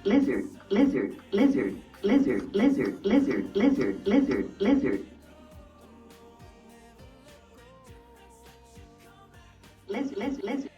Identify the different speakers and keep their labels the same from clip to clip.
Speaker 1: lizard, lizard, lizard, lizard, lizard, lizard, lizard, lizard, lizard. Lizard.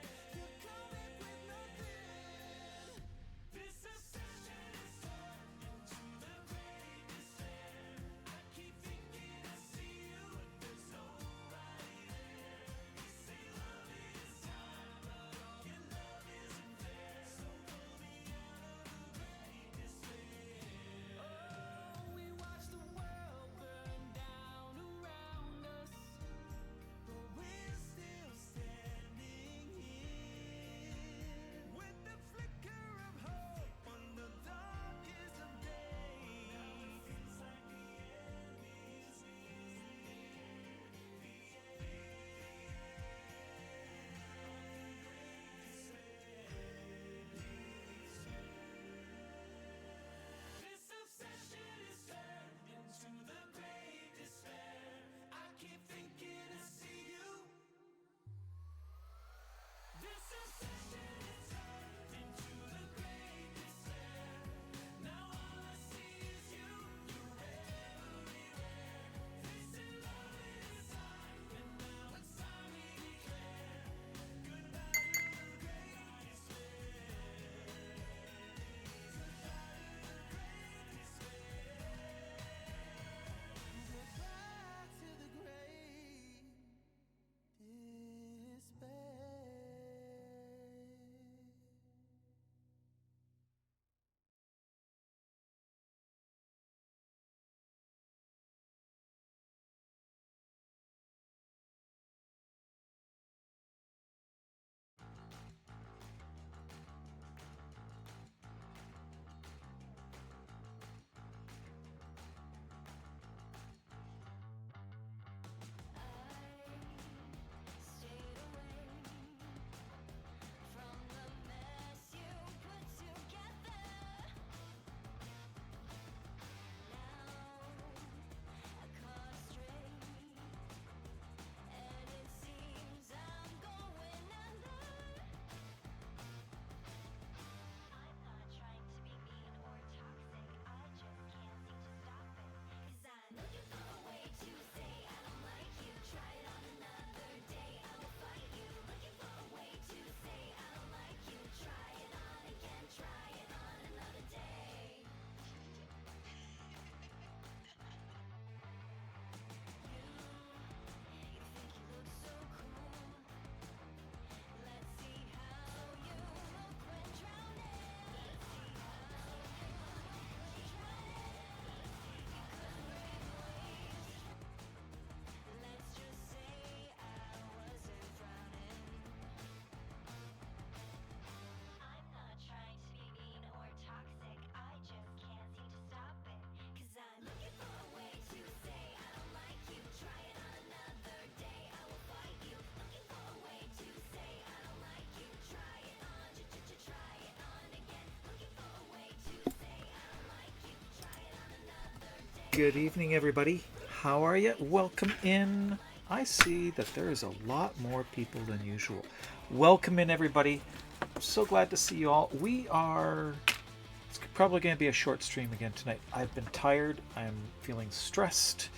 Speaker 2: Good evening, everybody. How are you? Welcome in. I see that there is a lot more people than usual. Welcome in, everybody. I'm so glad to see you all. It's probably going to be a short stream again tonight. I've been tired. I'm feeling stressed.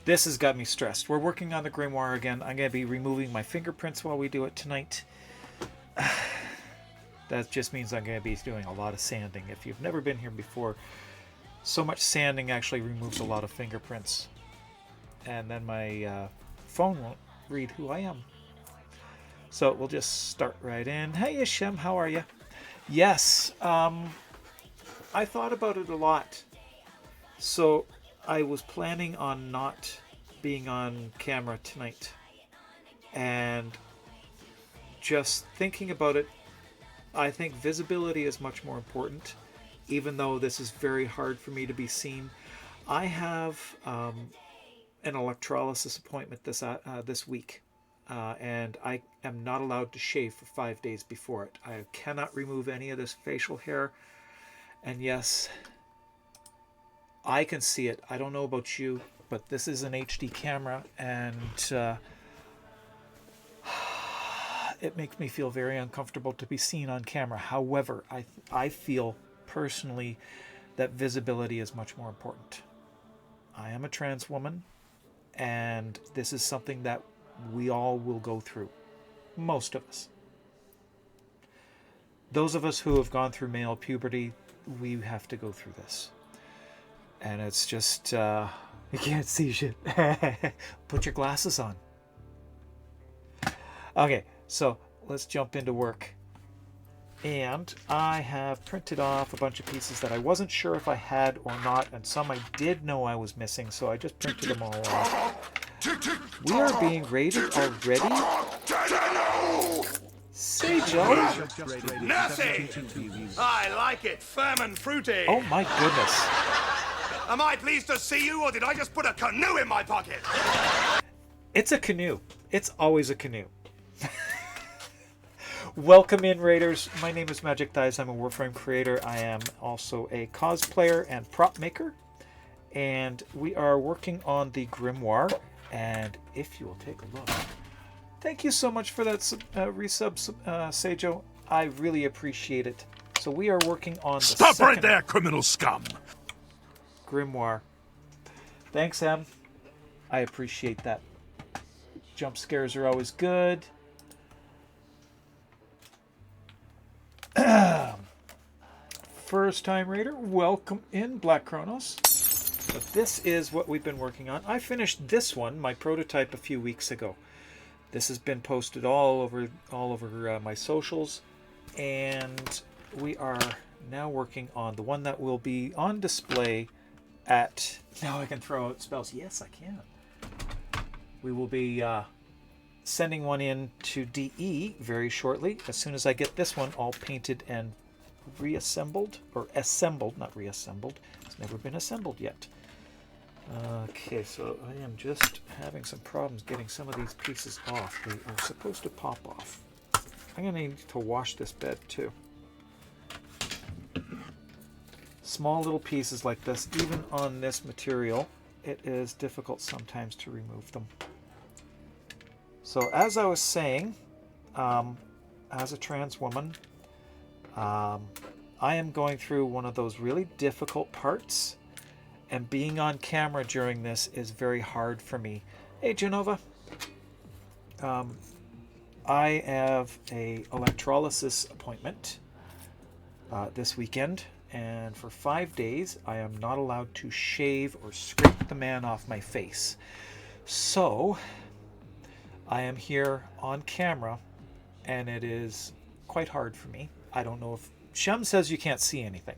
Speaker 2: This has got me stressed. We're working on the grimoire again. I'm going to be removing my fingerprints while we do it tonight. That just means I'm going to be doing a lot of sanding. If you've never been here before, so much sanding actually removes a lot of fingerprints. And then my phone won't read who I am. So we'll just start right in. Hey, Ishem, how are you? Yes, I thought about it a lot. So I was planning on not being on camera tonight. And just thinking about it, I think visibility is much more important. Even though this is very hard for me to be seen, I have an electrolysis appointment this week, and I am not allowed to shave for 5 days before it. I cannot remove any of this facial hair, and yes, I can see it. I don't know about you, but this is an HD camera, and it makes me feel very uncomfortable to be seen on camera. However, I feel personally that visibility is much more important. I am a trans woman, and this is something that we all will go through. Most of us. Those of us who have gone through male puberty, we have to go through this. And it's just, you can't see shit. Put your glasses on. Okay, so let's jump into work. And I have printed off a bunch of pieces that I wasn't sure if I had or not, and some I did know I was missing, so I just printed them all off. We are being rated already? Say, Joe.
Speaker 3: Nutty! I like it, firm and fruity.
Speaker 2: Oh my goodness.
Speaker 3: Am I pleased to see you, or did I just put a canoe in my pocket?
Speaker 2: It's a canoe. It's always a canoe. Welcome in, Raiders. My name is Magic Thighs. I'm a Warframe creator. I am also a cosplayer and prop maker. And we are working on the Grimoire. And if you will take a look. Thank you so much for that resub, Seijo. I really appreciate it. So we are working on the
Speaker 3: Stop right there, criminal scum!
Speaker 2: Grimoire. Thanks, Em. I appreciate that. Jump scares are always good. First time raider, welcome in, Black Chronos. But this is what we've been working on. I finished this one, my prototype, a few weeks ago. This has been posted all over my socials, and we are now working on the one that will be on display at. Now I can throw out spells. Yes, I can. We will be sending one in to DE very shortly, as soon as I get this one all painted and reassembled, or assembled, not reassembled. It's never been assembled yet. Okay, so I am just having some problems getting some of these pieces off. They are supposed to pop off. I'm going to need to wash this bed too. Small little pieces like this, even on this material, it is difficult sometimes to remove them. So as I was saying, as a trans woman, I am going through one of those really difficult parts, and being on camera during this is very hard for me. Hey, Genova. I have a electrolysis appointment this weekend, and for 5 days I am not allowed to shave or scrape the man off my face. So I am here on camera, and it is quite hard for me. I don't know if Shem says you can't see anything,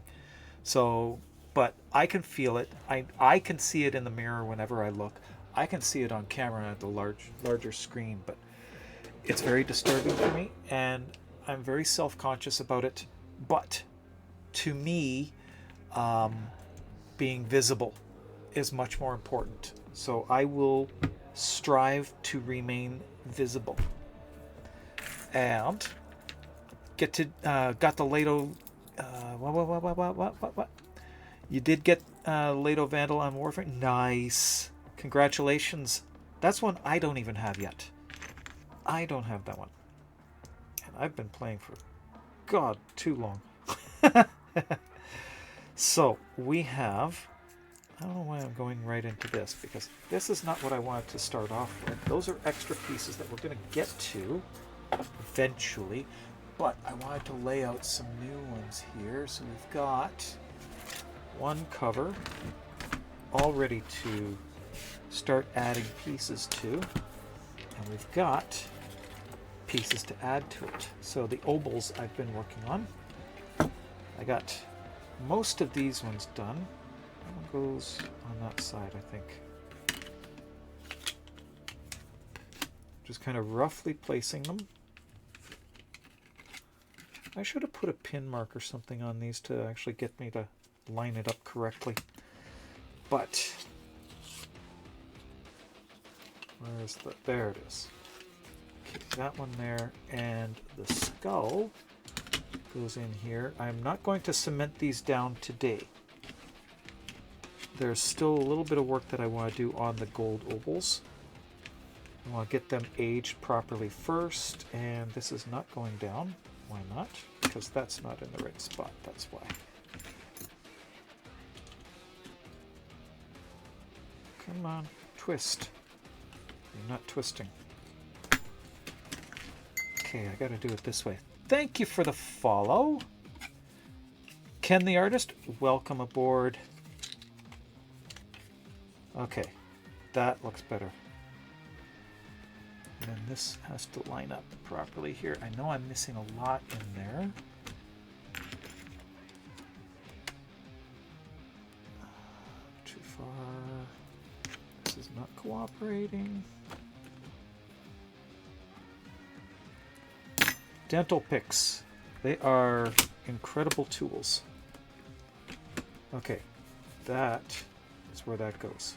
Speaker 2: so but I can feel it. I can see it in the mirror whenever I look. I can see it on camera at the larger screen, but it's very disturbing for me, and I'm very self-conscious about it. But to me, being visible is much more important. So I will strive to remain visible. And got the Lato. What? You did get Lato Vandal on Warframe. Nice. Congratulations. That's one I don't even have yet. I don't have that one. And I've been playing for, God, too long. So we have, I don't know why I'm going right into this, because this is not what I wanted to start off with. Those are extra pieces that we're going to get to eventually, but I wanted to lay out some new ones here. So we've got one cover all ready to start adding pieces to, and we've got pieces to add to it. So the obols I've been working on, I got most of these ones done. That one goes on that side, I think. Just kind of roughly placing them. I should have put a pin mark or something on these to actually get me to line it up correctly. But where's the, there it is. Okay, that one there, and the skull goes in here. I'm not going to cement these down today. There's still a little bit of work that I want to do on the gold ovals. I want to get them aged properly first, and this is not going down. Why not? Because that's not in the right spot, that's why. Come on. Twist. You're not twisting. Okay, I gotta do it this way. Thank you for the follow. Ken the artist, welcome aboard. Okay, that looks better. And then this has to line up properly here. I know I'm missing a lot in there. Too far. This is not cooperating. Dental picks. They are incredible tools. Okay, that is where that goes.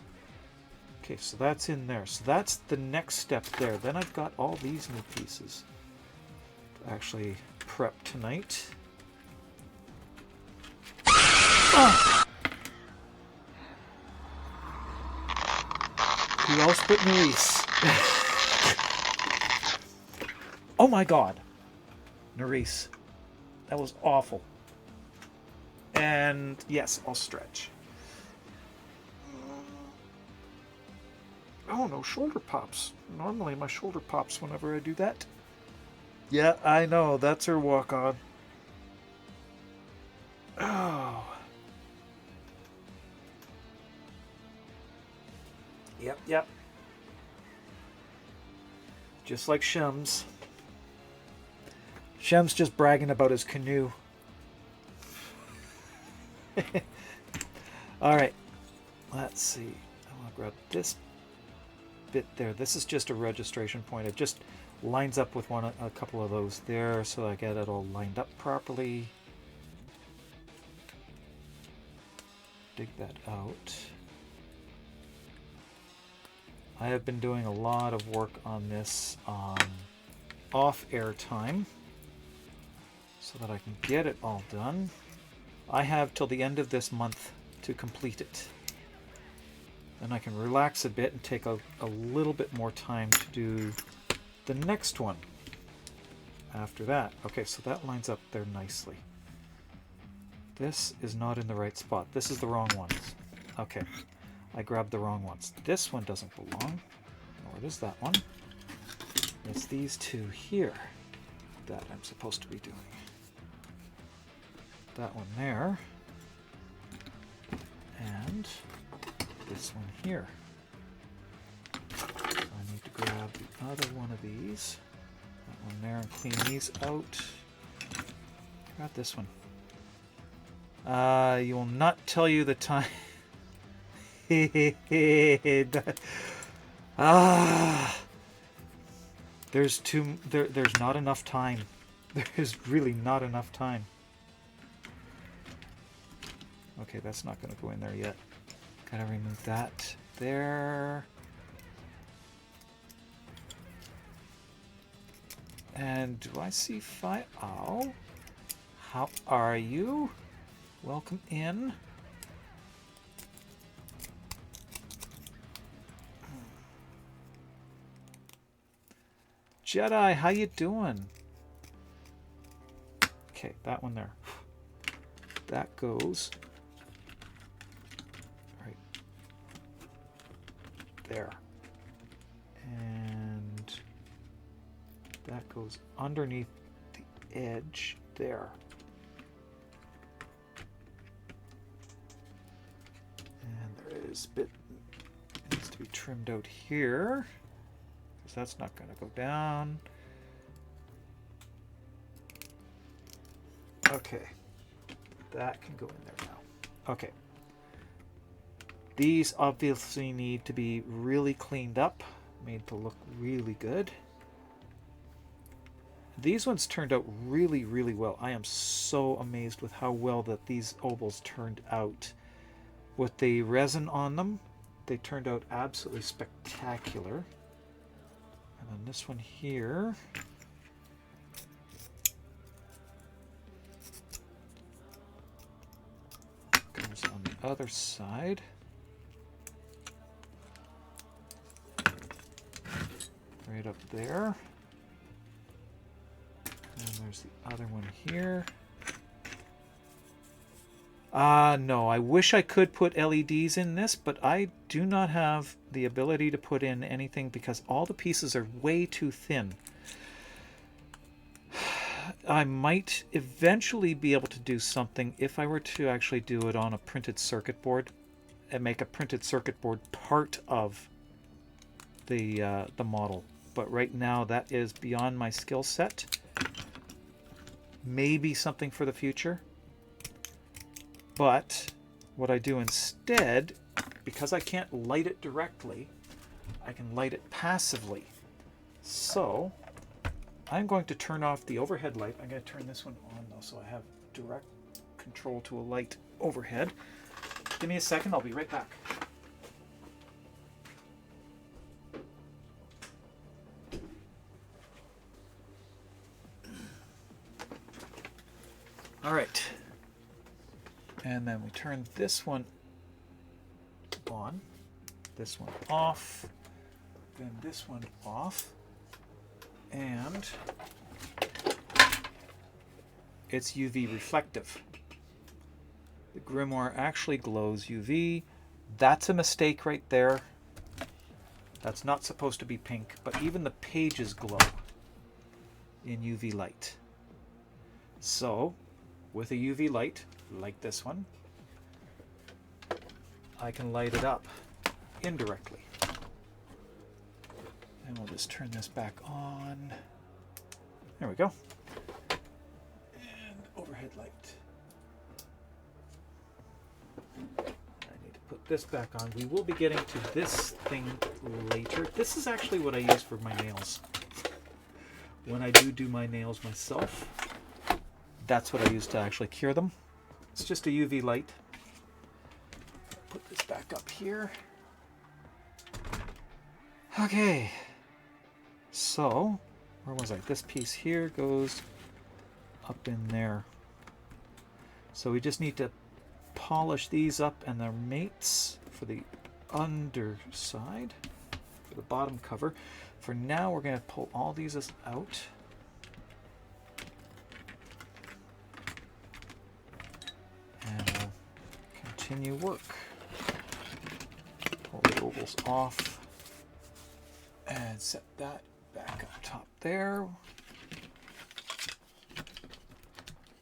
Speaker 2: Okay, so that's in there. So that's the next step there. Then I've got all these new pieces to actually prep tonight. Ah! Who else but Nerys? Oh my god. Nerys. That was awful. And yes, I'll stretch. Oh, no shoulder pops. Normally my shoulder pops whenever I do that. Yeah, I know. That's her walk on. Oh. Yep. Just like Shem's. Shem's just bragging about his canoe. Alright. Let's see. I want to grab this bit there. This is just a registration point. It just lines up with a couple of those there so I get it all lined up properly. Dig that out. I have been doing a lot of work on this off-air time so that I can get it all done. I have till the end of this month to complete it. Then I can relax a bit and take a little bit more time to do the next one after that. Okay, so that lines up there nicely. This is not in the right spot. This is the wrong ones. Okay, I grabbed the wrong ones. This one doesn't belong, nor does that one. It's these two here that I'm supposed to be doing. That one there, and this one here. So I need to grab the other one of these, that one there, and clean these out. Grab this one. You will not tell you the time. There's not enough time. There's really not enough time. Okay, that's not going to go in there yet. Gotta remove that there. And do I see Fi? Oh, how are you? Welcome in. Jedi, how you doing? Okay, that one there. That goes right there. And that goes underneath the edge there. And there is a bit that needs to be trimmed out here, because that's not going to go down. Okay, that can go in there now. Okay. These obviously need to be really cleaned up, made to look really good. These ones turned out really, really well. I am so amazed with how well that these ovals turned out. With the resin on them, they turned out absolutely spectacular. And then this one here. Goes on the other side. Right up there. And there's the other one here. No, I wish I could put LEDs in this, but I do not have the ability to put in anything because all the pieces are way too thin. I might eventually be able to do something if I were to actually do it on a printed circuit board and make a printed circuit board part of the model. But right now that is beyond my skill set. Maybe something for the future. But what I do instead, because I can't light it directly, I can light it passively. So I'm going to turn off the overhead light. I'm going to turn this one on though, so I have direct control to a light overhead. Give me a second, I'll be right back. All right. And then we turn this one on, this one off, then this one off, and it's UV reflective. The grimoire actually glows UV. That's a mistake right there. That's not supposed to be pink, but even the pages glow in UV light. So, with a UV light, like this one, I can light it up indirectly. And we'll just turn this back on. There we go. And overhead light. I need to put this back on. We will be getting to this thing later. This is actually what I use for my nails. When I do my nails myself, that's what I use to actually cure them. It's just a UV light. Put this back up here. Okay. So, where was I? This piece here goes up in there. So we just need to polish these up and their mates for the underside, for the bottom cover. For now, we're going to pull all these out. And we'll continue work. Pull the ovals off and set that back up top there.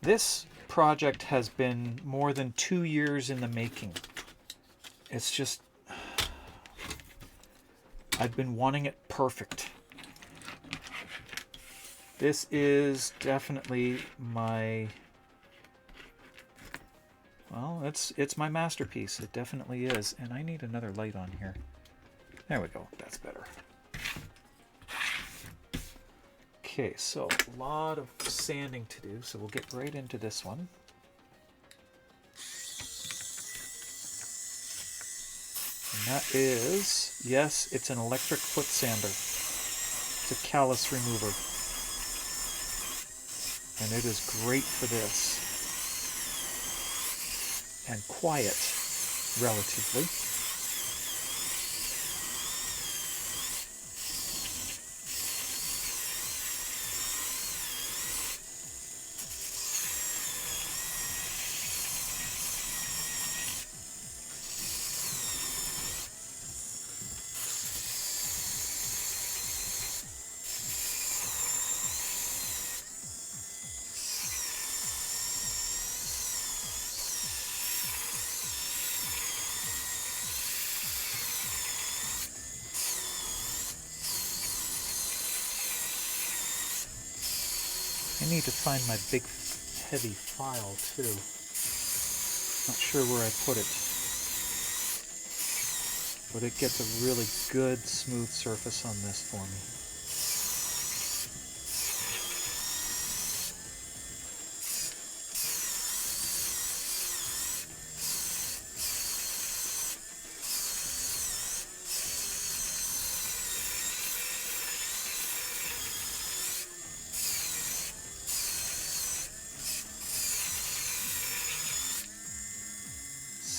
Speaker 2: This project has been more than 2 years in the making. It's just, I've been wanting it perfect. This is definitely my, well, it's my masterpiece. It definitely is. And I need another light on here. There we go. That's better. Okay, so a lot of sanding to do, so we'll get right into this one. And that is, yes, it's an electric foot sander. It's a callus remover. And it is great for this. And quiet, relatively. I need to find my big heavy file too. Not sure where I put it. But it gets a really good smooth surface on this for me.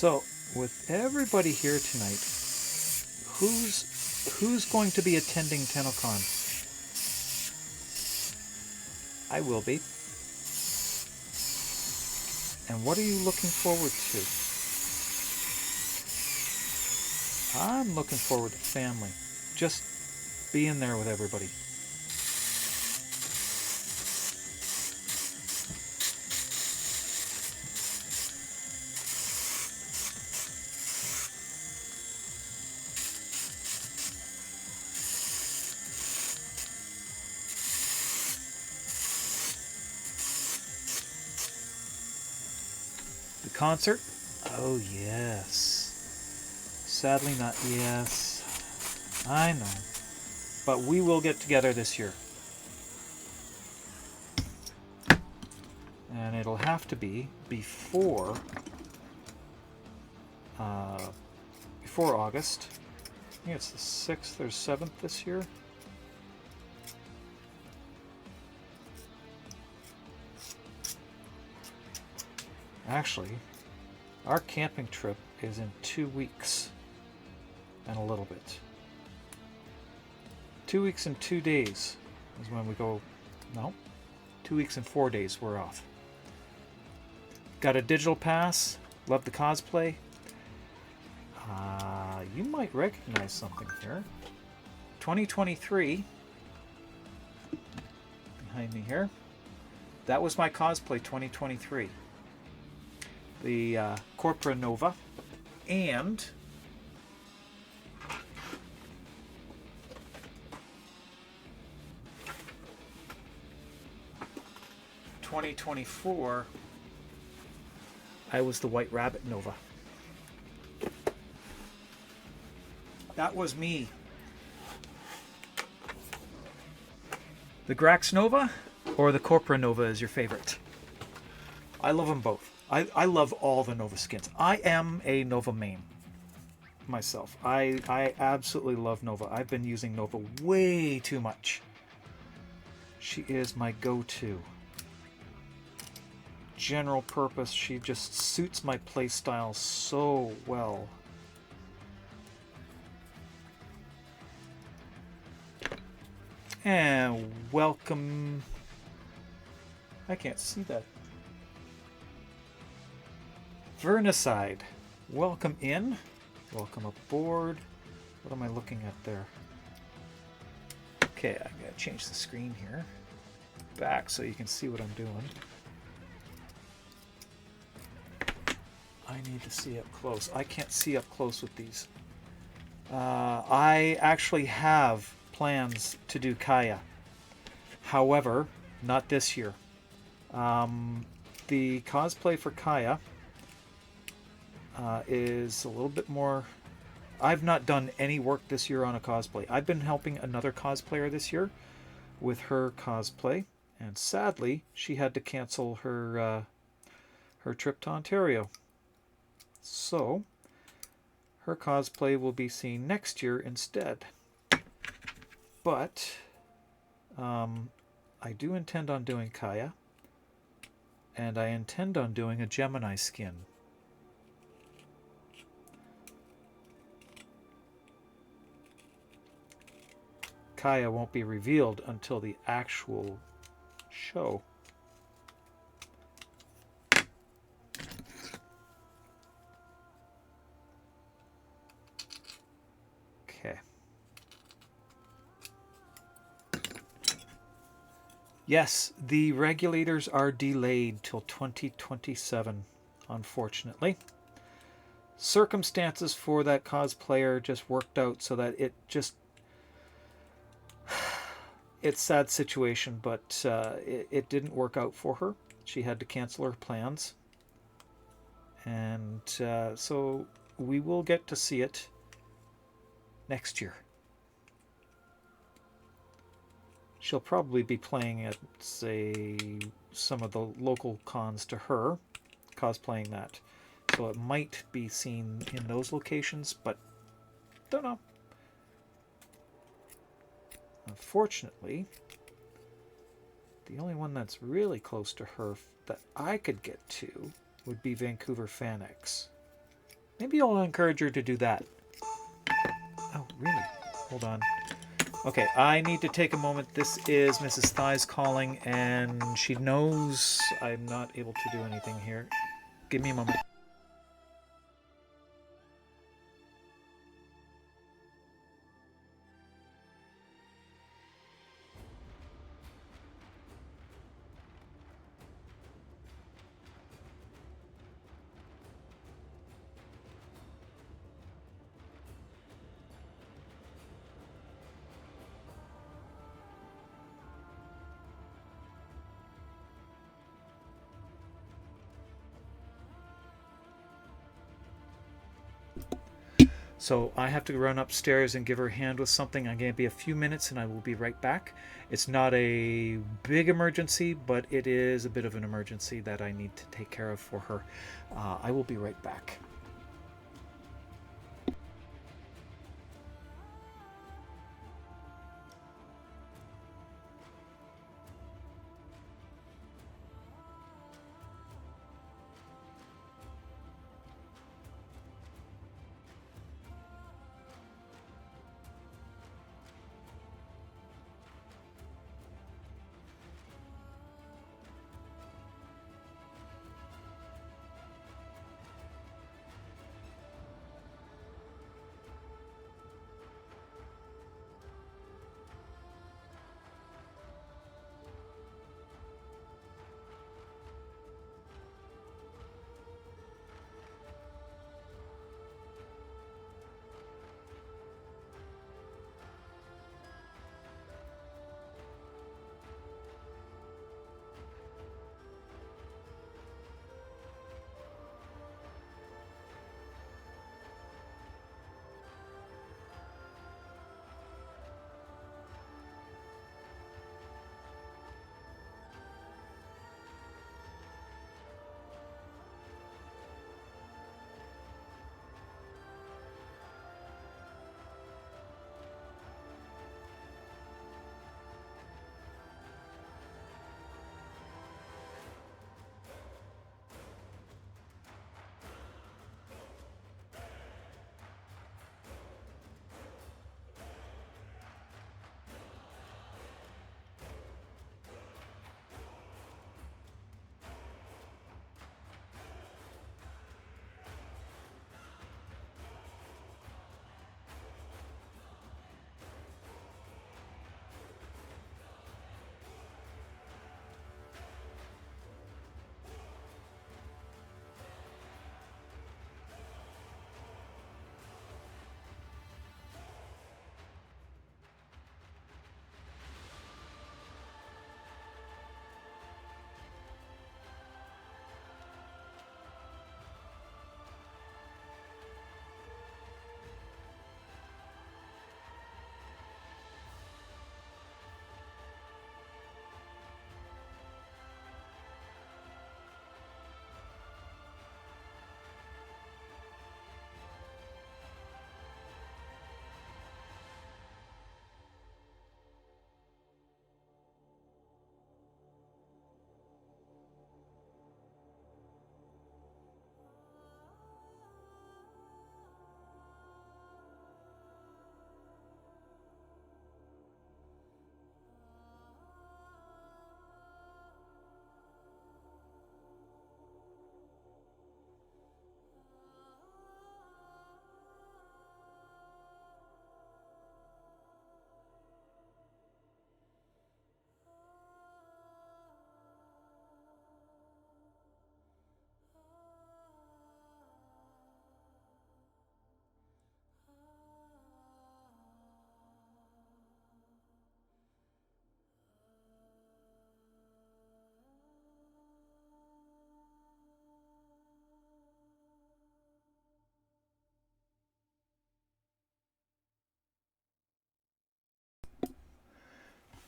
Speaker 2: So, with everybody here tonight, who's going to be attending TennoCon? I will be. And what are you looking forward to? I'm looking forward to family. Just being there with everybody. The concert? Oh, yes. Sadly not. Yes. I know. But we will get together this year. And it'll have to be before August. I think it's the 6th or 7th this year. Actually, our camping trip is in 2 weeks and a little bit. 2 weeks and 2 days is when we go. No, 2 weeks and 4 days we're off. Got a digital pass. Love the cosplay. You might recognize something here. 2023. Behind me here. That was my cosplay 2023. The Corpora Nova. And 2024, I was the White Rabbit Nova. That was me. The Grax Nova or the Corpora Nova is your favorite? I love them both. I love all the Nova skins. I am a Nova main myself. I absolutely love Nova. I've been using Nova way too much. She is my go-to. General purpose, she just suits my playstyle so well. And welcome. I can't see that. Vernicide. Welcome in. Welcome aboard. What am I looking at there? Okay, I gotta change the screen here. Back so you can see what I'm doing. I need to see up close. I can't see up close with these. I actually have plans to do Kaya. However, not this year. The cosplay for Kaya is a little bit more... I've not done any work this year on a cosplay. I've been helping another cosplayer this year with her cosplay, and sadly, she had to cancel her her trip to Ontario. So, her cosplay will be seen next year instead. But, I do intend on doing Kaya, and I intend on doing a Gemini skin. Kaya won't be revealed until the actual show. Okay. Yes, the regulators are delayed till 2027, unfortunately. Circumstances for that cosplayer just worked out so that it just... It's a sad situation, but it didn't work out for her. She had to cancel her plans. And so we will get to see it next year. She'll probably be playing at, say, some of the local cons to her, cosplaying that. So it might be seen in those locations, but don't know. Unfortunately, the only one that's really close to her that I could get to would be Vancouver FanX. Maybe I'll encourage her to do that. Oh, really? Hold on. Okay, I need to take a moment. This is Mrs. Thighs calling, and she knows I'm not able to do anything here. Give me a moment. So I have to run upstairs and give her a hand with something. I'm going to be a few minutes and I will be right back. It's not a big emergency, but it is a bit of an emergency that I need to take care of for her. I will be right back.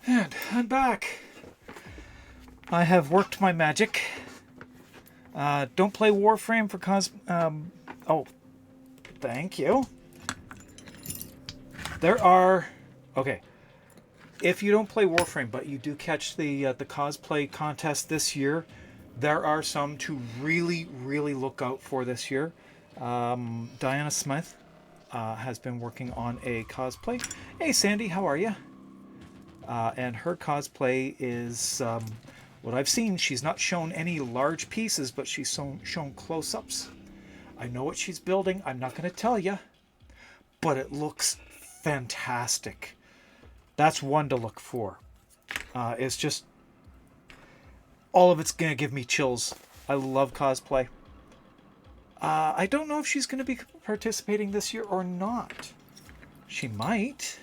Speaker 2: And I'm back. I have worked my magic. Don't play Warframe for oh, thank you. There are... Okay. If you don't play Warframe, but you do catch the cosplay contest this year, there are some to really, really look out for this year. Diana Smith has been working on a cosplay. Hey, Sandy, how are you? And her cosplay is What I've seen, she's not shown any large pieces, but she's shown close-ups. I know what she's building. I'm not going to tell you, but it looks fantastic. That's one to look for. It's just, all of it's going to give me chills. I love cosplay. I don't know if she's going to be participating this year or not. She might.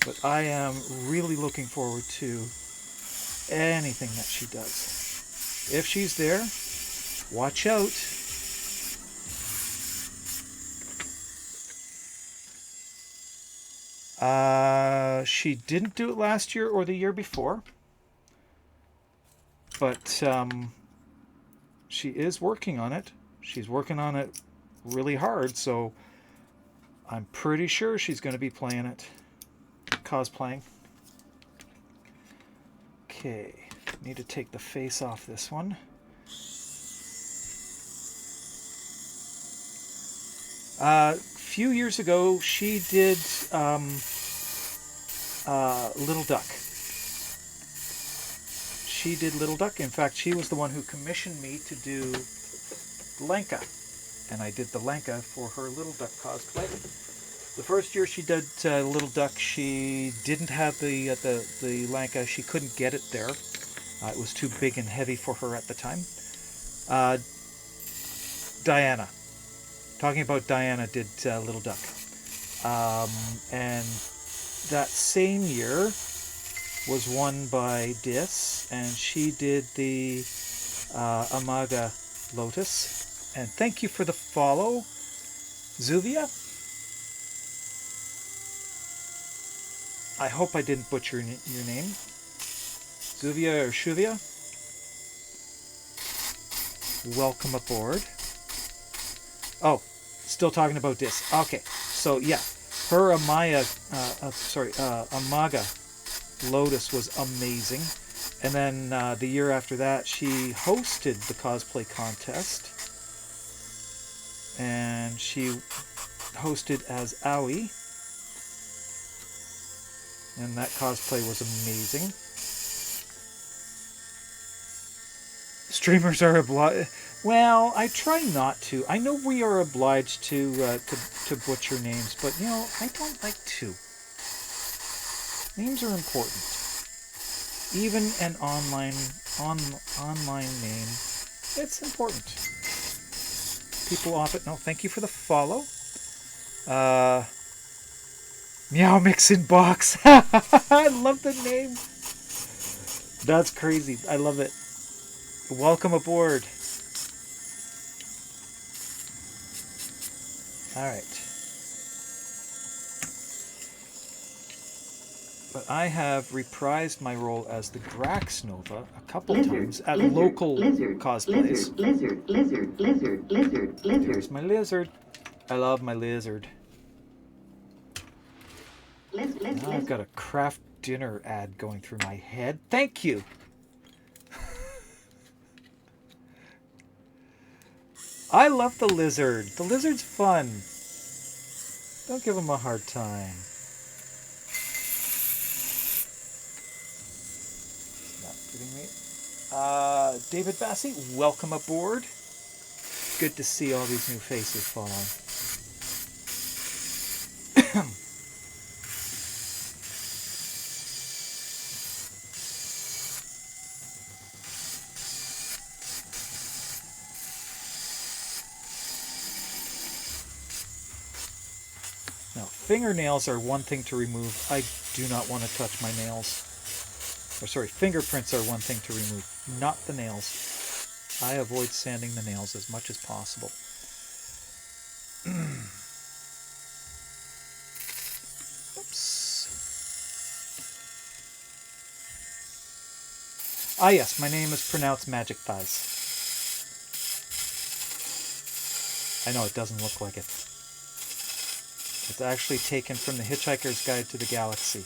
Speaker 2: But I am really looking forward to anything that she does. If she's there, watch out. She didn't do it last year or the year before. But she is working on it. She's working on it really hard, so I'm pretty sure she's going to be playing it. Cosplaying. Okay, need to take the face off this one. A few years ago, she did Little Duck. She did Little Duck. In fact, she was the one who commissioned me to do Lenka, and I did the Lenka for her Little Duck cosplay. The first year she did Little Duck, she didn't have the Lenka. She couldn't get it there. It was too big and heavy for her at the time. Diana. Talking about Diana did Little Duck. And that same year was won by Dis, and she did the Amaga Lotus. And thank you for the follow, Zuvia. I hope I didn't butcher your name. Zuvia or Shuvia. Welcome aboard. Oh, still talking about this. Okay, so yeah, her Amaga Lotus was amazing. And then the year after that, she hosted the cosplay contest. And she hosted as Aoi. And that cosplay was amazing. Streamers are obliged. Well, I try not to. I know we are obliged to butcher names, but you know, I don't like to. Names are important. Even an online name, it's important. People often. No, thank you for the follow. Meow Mixin Box. I love the name. That's crazy. I love it. Welcome aboard. All right. But I have reprised my role as the Grax Nova a couple times at local cosplays.
Speaker 1: Lizard.
Speaker 2: There's my lizard. I love my lizard. Now I've got a craft dinner ad going through my head. Thank you. I love the lizard. The lizard's fun. Don't give him a hard time. Not kidding me. David Bassey, welcome aboard. Good to see all these new faces following. Now, fingernails are one thing to remove. I do not want to touch my nails. Or sorry, fingerprints are one thing to remove, not the nails. I avoid sanding the nails as much as possible. Oops. Ah yes, my name is pronounced Magic Thighs. I know it doesn't look like it. It's actually taken from The Hitchhiker's Guide to the Galaxy.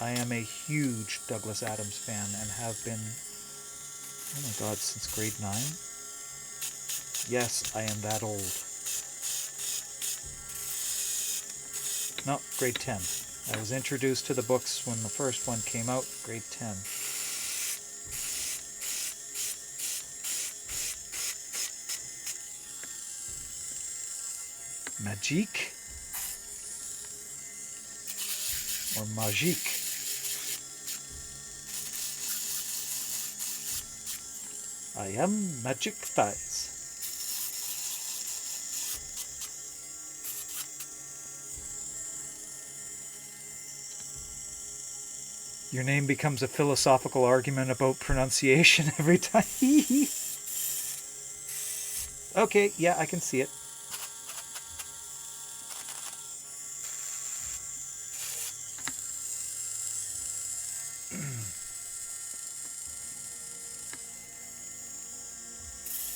Speaker 2: I am a huge Douglas Adams fan and have been, oh my god, since grade 9? Yes, I am that old. No, grade 10. I was introduced to the books when the first one came out, grade 10. Magique or Magique? I am Magic Thighs. Your name becomes a philosophical argument about pronunciation every time. Okay, yeah, I can see it.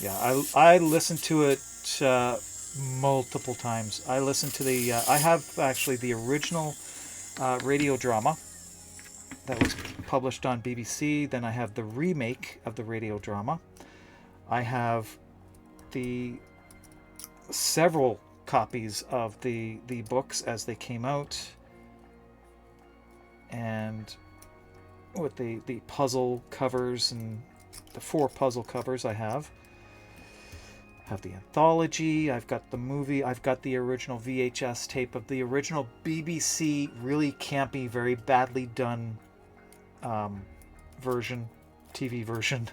Speaker 2: Yeah, I listened to it multiple times. I listened to the. I have actually the original radio drama that was published on BBC. Then I have the remake of the radio drama. I have the several copies of the books as they came out, and with the puzzle covers and the 4 puzzle covers I have the anthology. I've got the movie. I've got the original VHS tape of the original BBC really campy, very badly done version, TV version.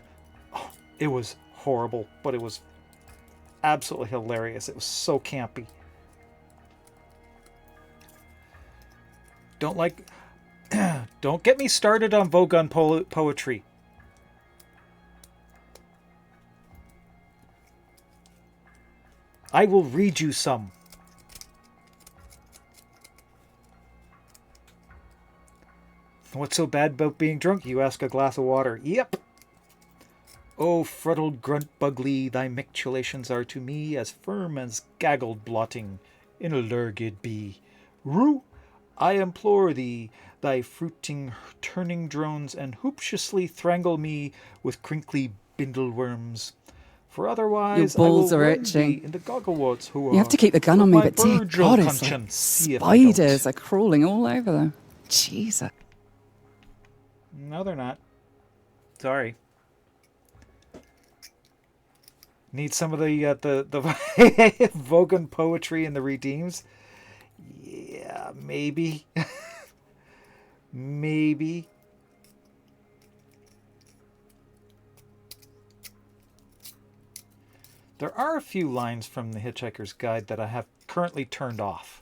Speaker 2: Oh, it was horrible, but it was absolutely hilarious. It was so campy. Don't get me started on Vogon poetry. I will read you some. What's so bad about being drunk? You ask a glass of water. Yep. Oh, fuddled grunt bugly, thy micturations are to me as firm as gaggled blotting in a lurgid bee. Rue, I implore thee, thy fruiting turning drones, and hooptiously thrangle me with crinkly bindleworms. For otherwise
Speaker 4: Your balls
Speaker 2: I will
Speaker 4: are
Speaker 2: run
Speaker 4: itching.
Speaker 2: thee in the gogglewort who
Speaker 4: You have to keep the gun on me, but dear God, it's like
Speaker 2: see if I don't.
Speaker 4: spiders are crawling all over them. Jesus.
Speaker 2: No, they're not. Sorry. Need some of the Vogon poetry in the Redeems? Yeah, maybe. Maybe. There are a few lines from The Hitchhiker's Guide that I have currently turned off.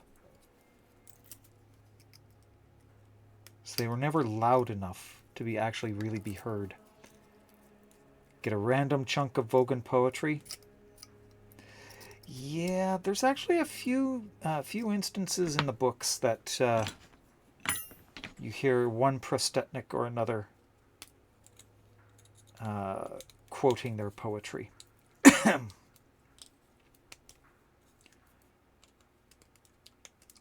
Speaker 2: So they were never loud enough to be actually really be heard. Get a random chunk of Vogon poetry. Yeah, there's actually a few instances in the books that you hear one prostetnik or another quoting their poetry.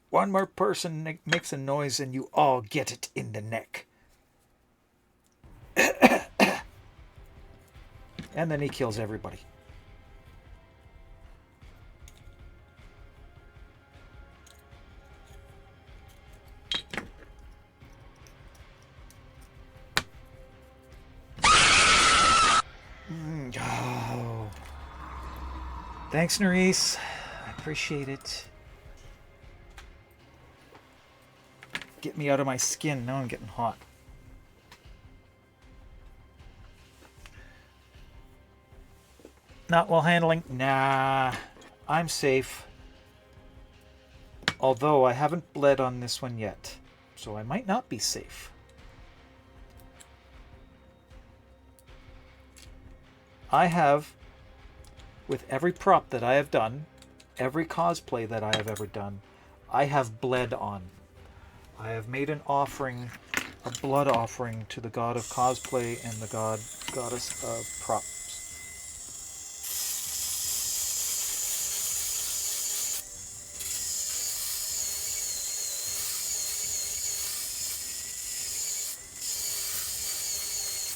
Speaker 2: One more person makes a noise and you all get it in the neck. And then he kills everybody. Oh. Thanks, Nerisse. I appreciate it. Get me out of my skin. Now I'm getting hot. Not while handling? Nah, I'm safe. Although I haven't bled on this one yet, so I might not be safe. I have, with every prop that I have done, every cosplay that I have ever done, I have bled on. I have made an offering, a blood offering to the god of cosplay and the goddess of props.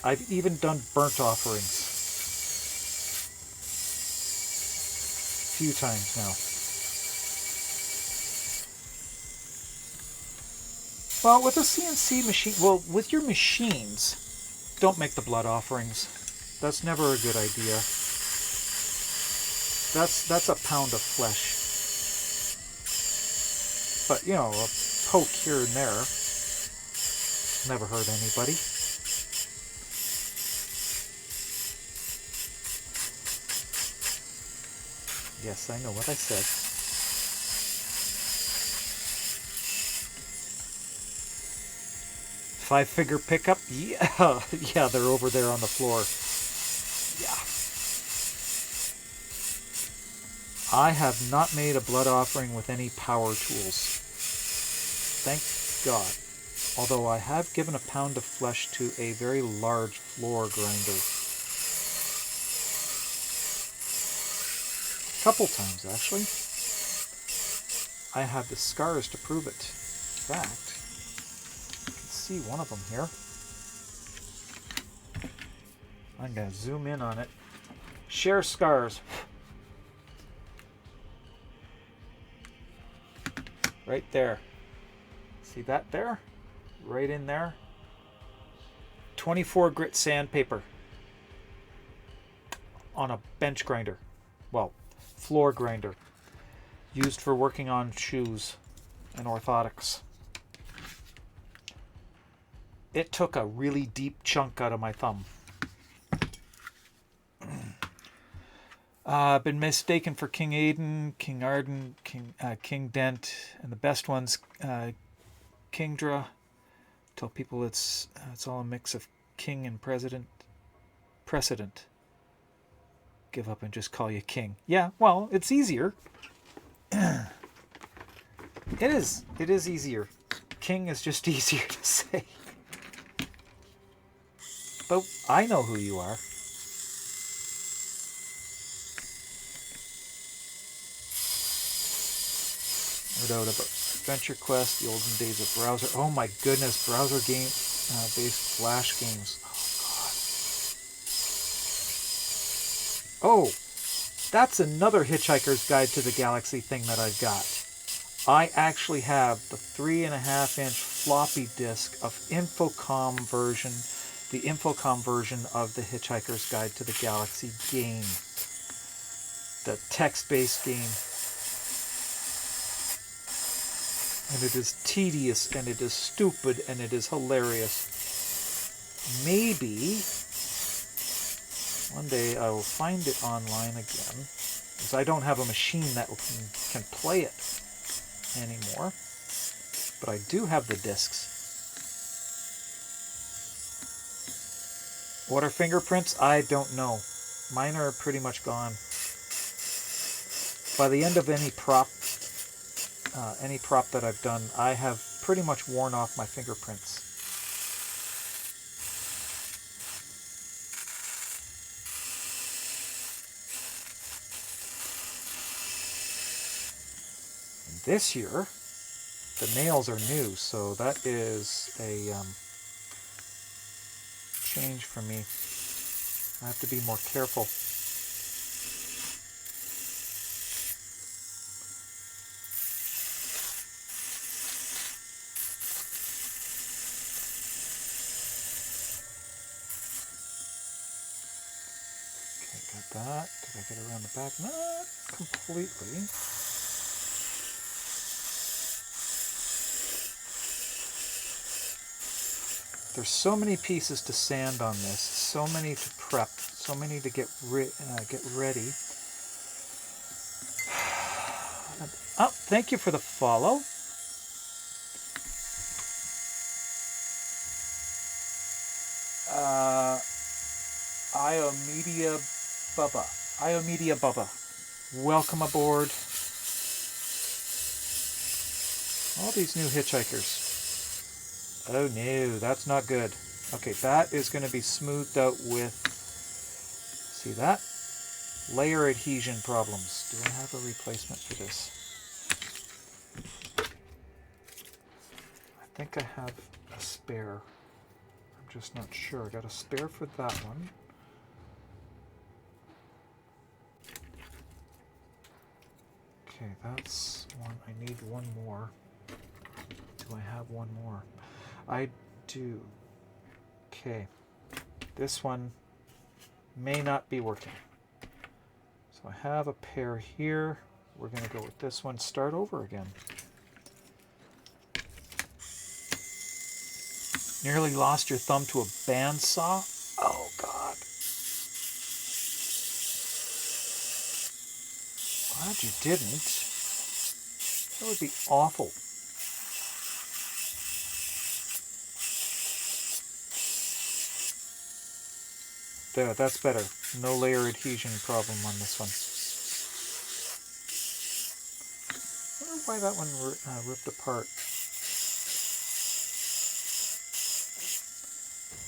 Speaker 2: I've even done burnt offerings. A few times now. Well, with a CNC machine, well, with your machines, don't make the blood offerings. That's never a good idea. That's a pound of flesh. But, you know, a poke here and there never hurt anybody. Yes, I know what I said. Five-figure pickup? Yeah, yeah, they're over there on the floor. Yeah. I have not made a blood offering with any power tools. Thank God. Although I have given a pound of flesh to a very large floor grinder. A couple times, actually. I have the scars to prove it. In fact, you can see one of them here. I'm going to zoom in on it. Share scars. Right there. See that there? Right in there. 24 grit sandpaper on a bench grinder. Well, floor grinder. Used for working on shoes and orthotics. It took a really deep chunk out of my thumb. Been mistaken for King Aidan, King Arden, King Dent, and the best ones, Kingdra. Tell people it's all a mix of king and president. Precedent. Give up and just call you king. Yeah, well, it's easier. It is. It is easier. King is just easier to say. But I know who you are. No doubt about Adventure Quest, the olden days of browser. Oh my goodness, browser game based flash games. Oh God. Oh, that's another Hitchhiker's Guide to the Galaxy thing that I've got. I actually have the 3.5-inch floppy disk of the Infocom version of the Hitchhiker's Guide to the Galaxy game. The text-based game. And it is tedious, and it is stupid, and it is hilarious. Maybe one day I will find it online again, because I don't have a machine that can play it anymore. But I do have the discs. What are fingerprints? I don't know. Mine are pretty much gone. By the end of any prop that I've done, I have pretty much worn off my fingerprints. And this year, the nails are new, so that is a change for me. I have to be more careful. That. Did I get around the back? Not completely. There's so many pieces to sand on this, so many to prep, so many to get ready. Oh, thank you for the follow. Iomedia Bubba. Welcome aboard. All these new hitchhikers. Oh no, that's not good. Okay, that is going to be smoothed out with, see that? Layer adhesion problems. Do I have a replacement for this? I think I have a spare. I'm just not sure. I got a spare for that one. Okay, that's one. I need one more. Do do I have one more? I do. Okay. This one may not be working. So I have a pair here. We're going to go with this one. Start over again. Nearly lost your thumb to a bandsaw? Oh, God. Glad you didn't. That would be awful. There, that's better. No layer adhesion problem on this one. I wonder why that one ripped apart.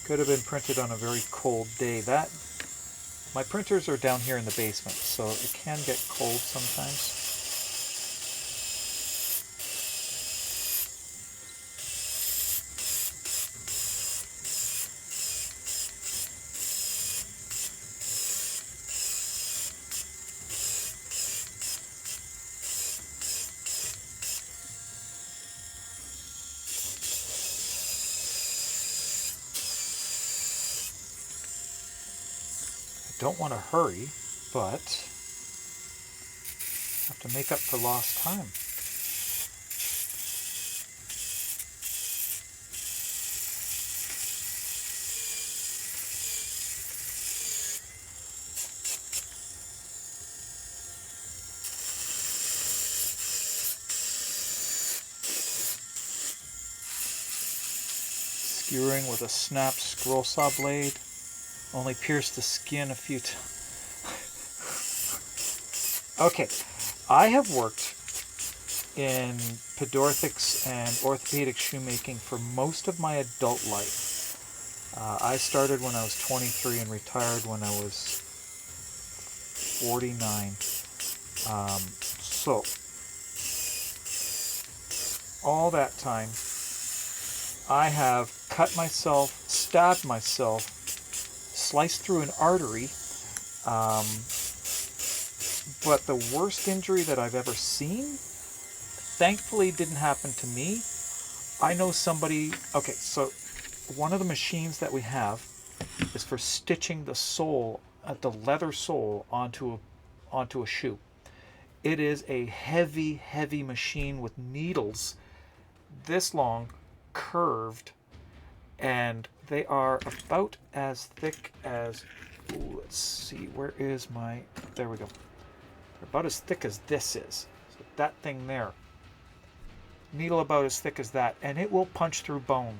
Speaker 2: Could have been printed on a very cold day. My printers are down here in the basement, so it can get cold sometimes. Don't want to hurry, but have to make up for lost time. Skewering with a snapped scroll saw blade. Only pierced the skin a few times. Okay, I have worked in pedorthics and orthopedic shoemaking for most of my adult life. I started when I was 23 and retired when I was 49. So, all that time, I have cut myself, stabbed myself, sliced through an artery, but the worst injury that I've ever seen, thankfully didn't happen to me. I know somebody, okay, so one of the machines that we have is for stitching the sole, the leather sole onto a shoe. It is a heavy, heavy machine with needles this long, curved, and they are about as thick as, ooh, let's see, where is my, there we go. They're about as thick as this is. So that thing there. Needle about as thick as that, and it will punch through bone.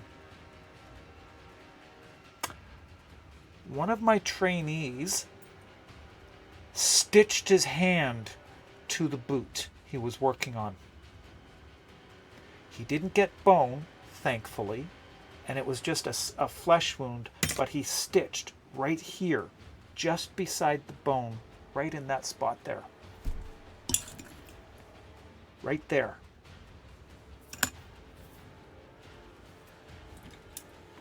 Speaker 2: One of my trainees stitched his hand to the boot he was working on. He didn't get bone, thankfully, and it was just a flesh wound, but he stitched right here, just beside the bone, right in that spot there. Right there.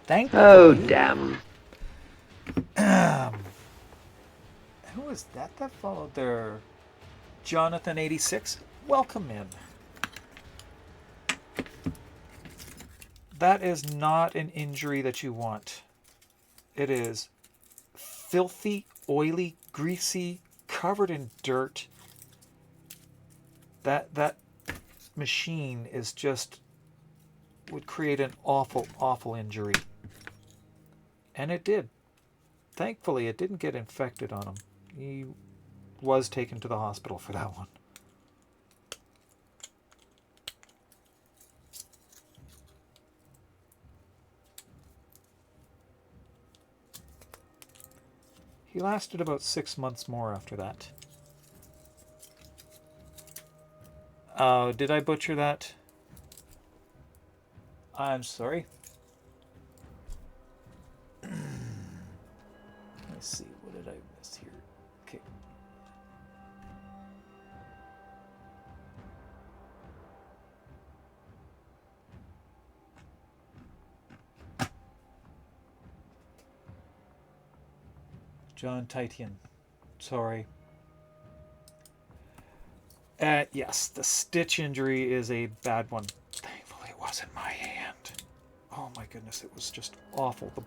Speaker 2: Thankfully.
Speaker 1: Oh, damn.
Speaker 2: Who is that followed there? Jonathan86. Welcome in. That is not an injury that you want. It is filthy, oily, greasy, covered in dirt. That machine is just, would create an awful, awful injury. And it did. Thankfully, it didn't get infected on him. He was taken to the hospital for that one. He lasted about 6 months more after that. Oh, did I butcher that? I'm sorry. Let's see, what did I miss here? Okay. John Titian. Sorry. Yes, the stitch injury is a bad one. Thankfully it wasn't was in my hand. Oh my goodness, it was just awful. The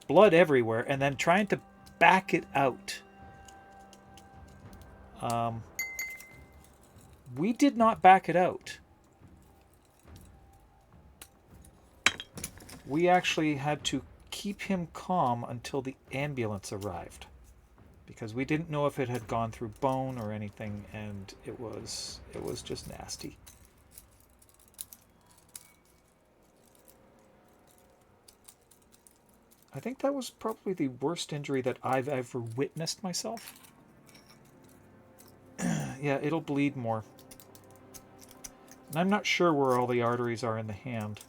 Speaker 2: blood everywhere, and then trying to back it out. We did not back it out. We actually had to keep him calm until the ambulance arrived, because we didn't know if it had gone through bone or anything, and it was just nasty. I think that was probably the worst injury that I've ever witnessed myself. Yeah, it'll bleed more. And I'm not sure where all the arteries are in the hand.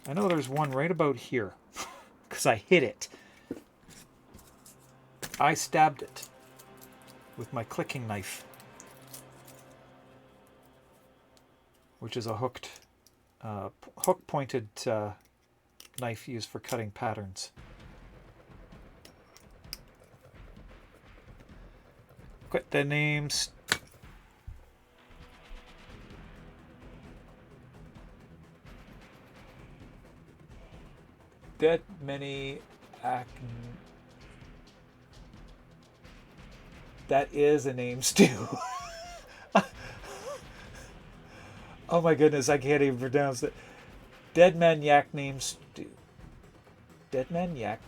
Speaker 2: I know there's one right about here, because I hit it. I stabbed it with my clicking knife, which is a hook-pointed knife used for cutting patterns. Quit the names. Dead many That is a name, Stu. Oh my goodness, I can't even pronounce it. Dead man yak name Stu. Dead man yak.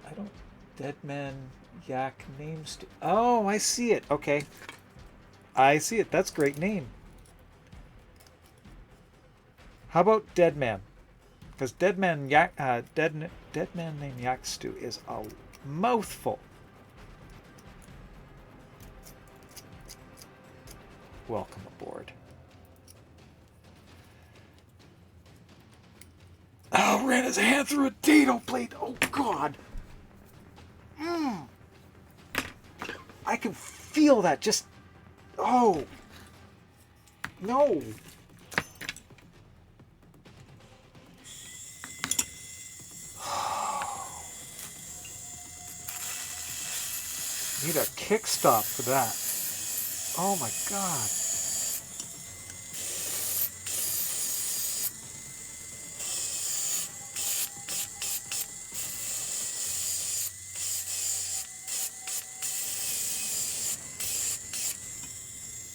Speaker 2: I don't. Dead man yak name Stu. Oh, I see it. Okay. I see it. That's a great name. How about Dead Man? Because Dead Man named Yak Stew is a mouthful. Welcome aboard. Oh, ran his hand through a dado plate. Oh God. I can feel that. Just. Oh. No. Need a kick stop for that. Oh my God.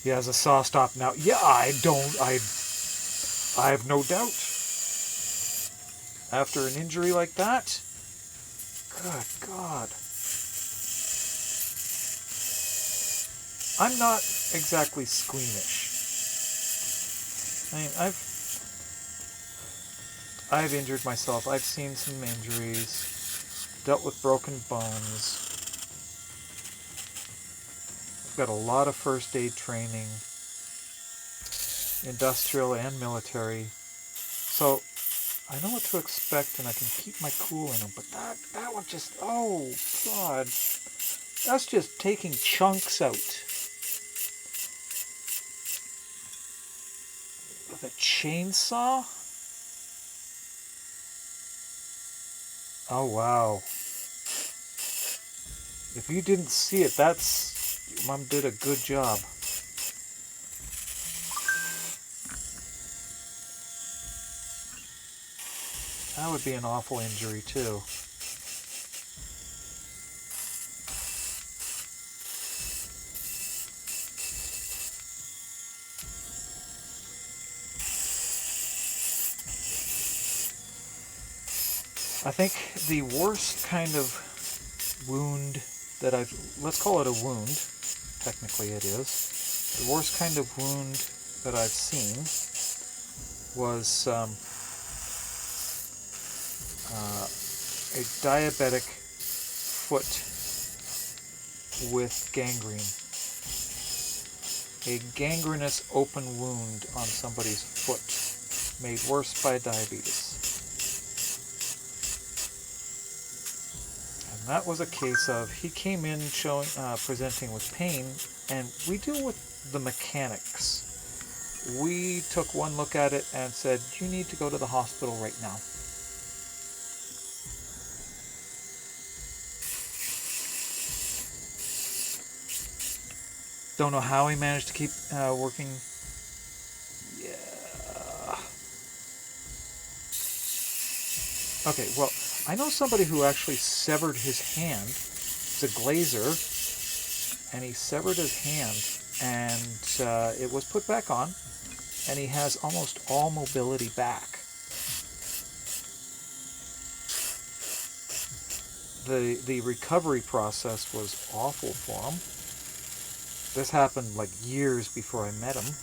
Speaker 2: He has a saw stop now. Yeah, I have no doubt. After an injury like that, good God. I'm not exactly squeamish. I mean, I've injured myself. I've seen some injuries, dealt with broken bones. I've got a lot of first aid training, industrial and military. So I know what to expect and I can keep my cool in them. But that one just, oh God, that's just taking chunks out. With a chainsaw? Oh wow. If you didn't see it, your mom did a good job. That would be an awful injury too. I think the worst kind of wound that let's call it a wound, technically it is, the worst kind of wound that I've seen was a diabetic foot with gangrene. A gangrenous open wound on somebody's foot, made worse by diabetes. That was a case of he came in presenting with pain, and we deal with the mechanics. We took one look at it and said, you need to go to the hospital right now. Don't know how he managed to keep working. Yeah, Okay, well, I know somebody who actually severed his hand. He's a glazer, and he severed his hand, and it was put back on, and he has almost all mobility back. The recovery process was awful for him. This happened like years before I met him.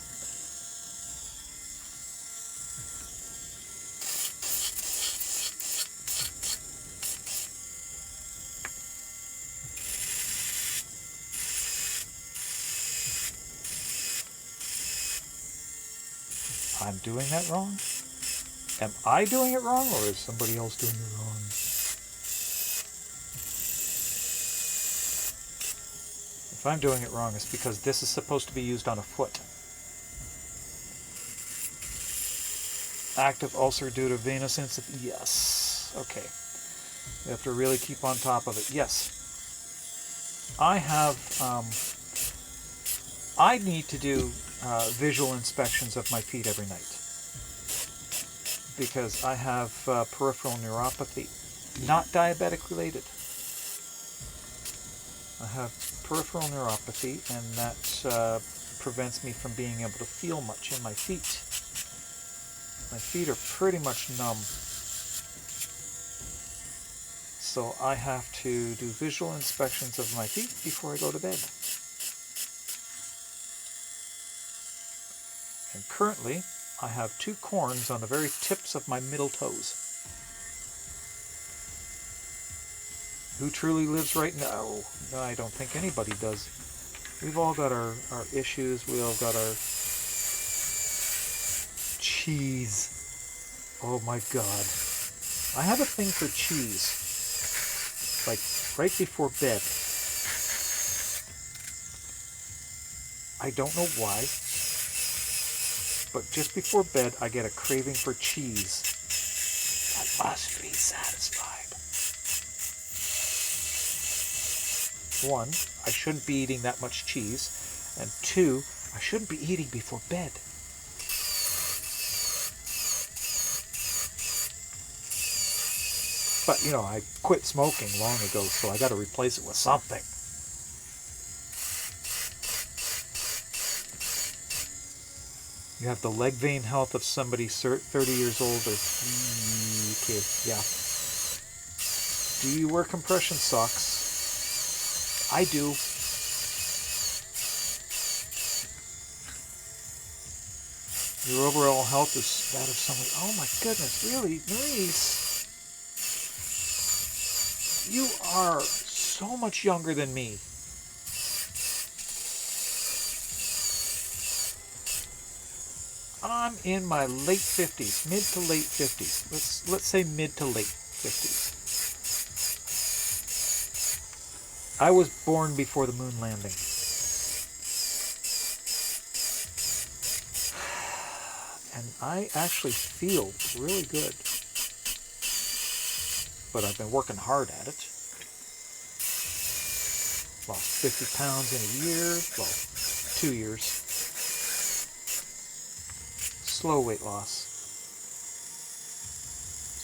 Speaker 2: I'm doing that wrong? Am I doing it wrong, or is somebody else doing it wrong? If I'm doing it wrong, it's because this is supposed to be used on a foot. Active ulcer due to venous incident. Yes. Okay. We have to really keep on top of it. Yes. I have... I need to do visual inspections of my feet every night. Because I have peripheral neuropathy. Not diabetic related. I have peripheral neuropathy, and that prevents me from being able to feel much in my feet. My feet are pretty much numb. So I have to do visual inspections of my feet before I go to bed. And currently, I have 2 corns on the very tips of my middle toes. Who truly lives right now? No, I don't think anybody does. We've all got our issues. We all got our cheese. Oh my God. I have a thing for cheese. Like right before bed. I don't know why. But just before bed, I get a craving for cheese. I must be satisfied. 1, I shouldn't be eating that much cheese. And 2, I shouldn't be eating before bed. But, you know, I quit smoking long ago, so I got to replace it with something. You have the leg vein health of somebody 30 years old or... Okay, yeah. Do you wear compression socks? I do. Your overall health is that of somebody... Oh my goodness, really? Maurice? You are so much younger than me. I'm in my late 50s, mid to late 50s. Let's say mid to late 50s. I was born before the moon landing. And I actually feel really good. But I've been working hard at it. Lost 50 pounds in a year. Well, 2 years. Slow weight loss.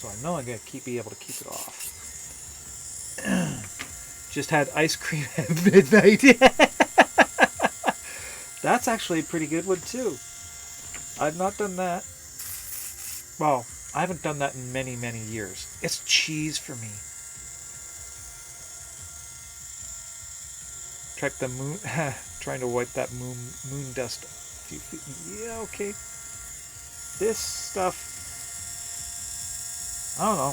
Speaker 2: So I know I'm going to be able to keep it off. Just had ice cream at midnight. That's actually a pretty good one too. I've not done that. Well, I haven't done that in many, many years. It's cheese for me. Track the moon. Trying to wipe that moon dust. Yeah, okay. This stuff, I don't know.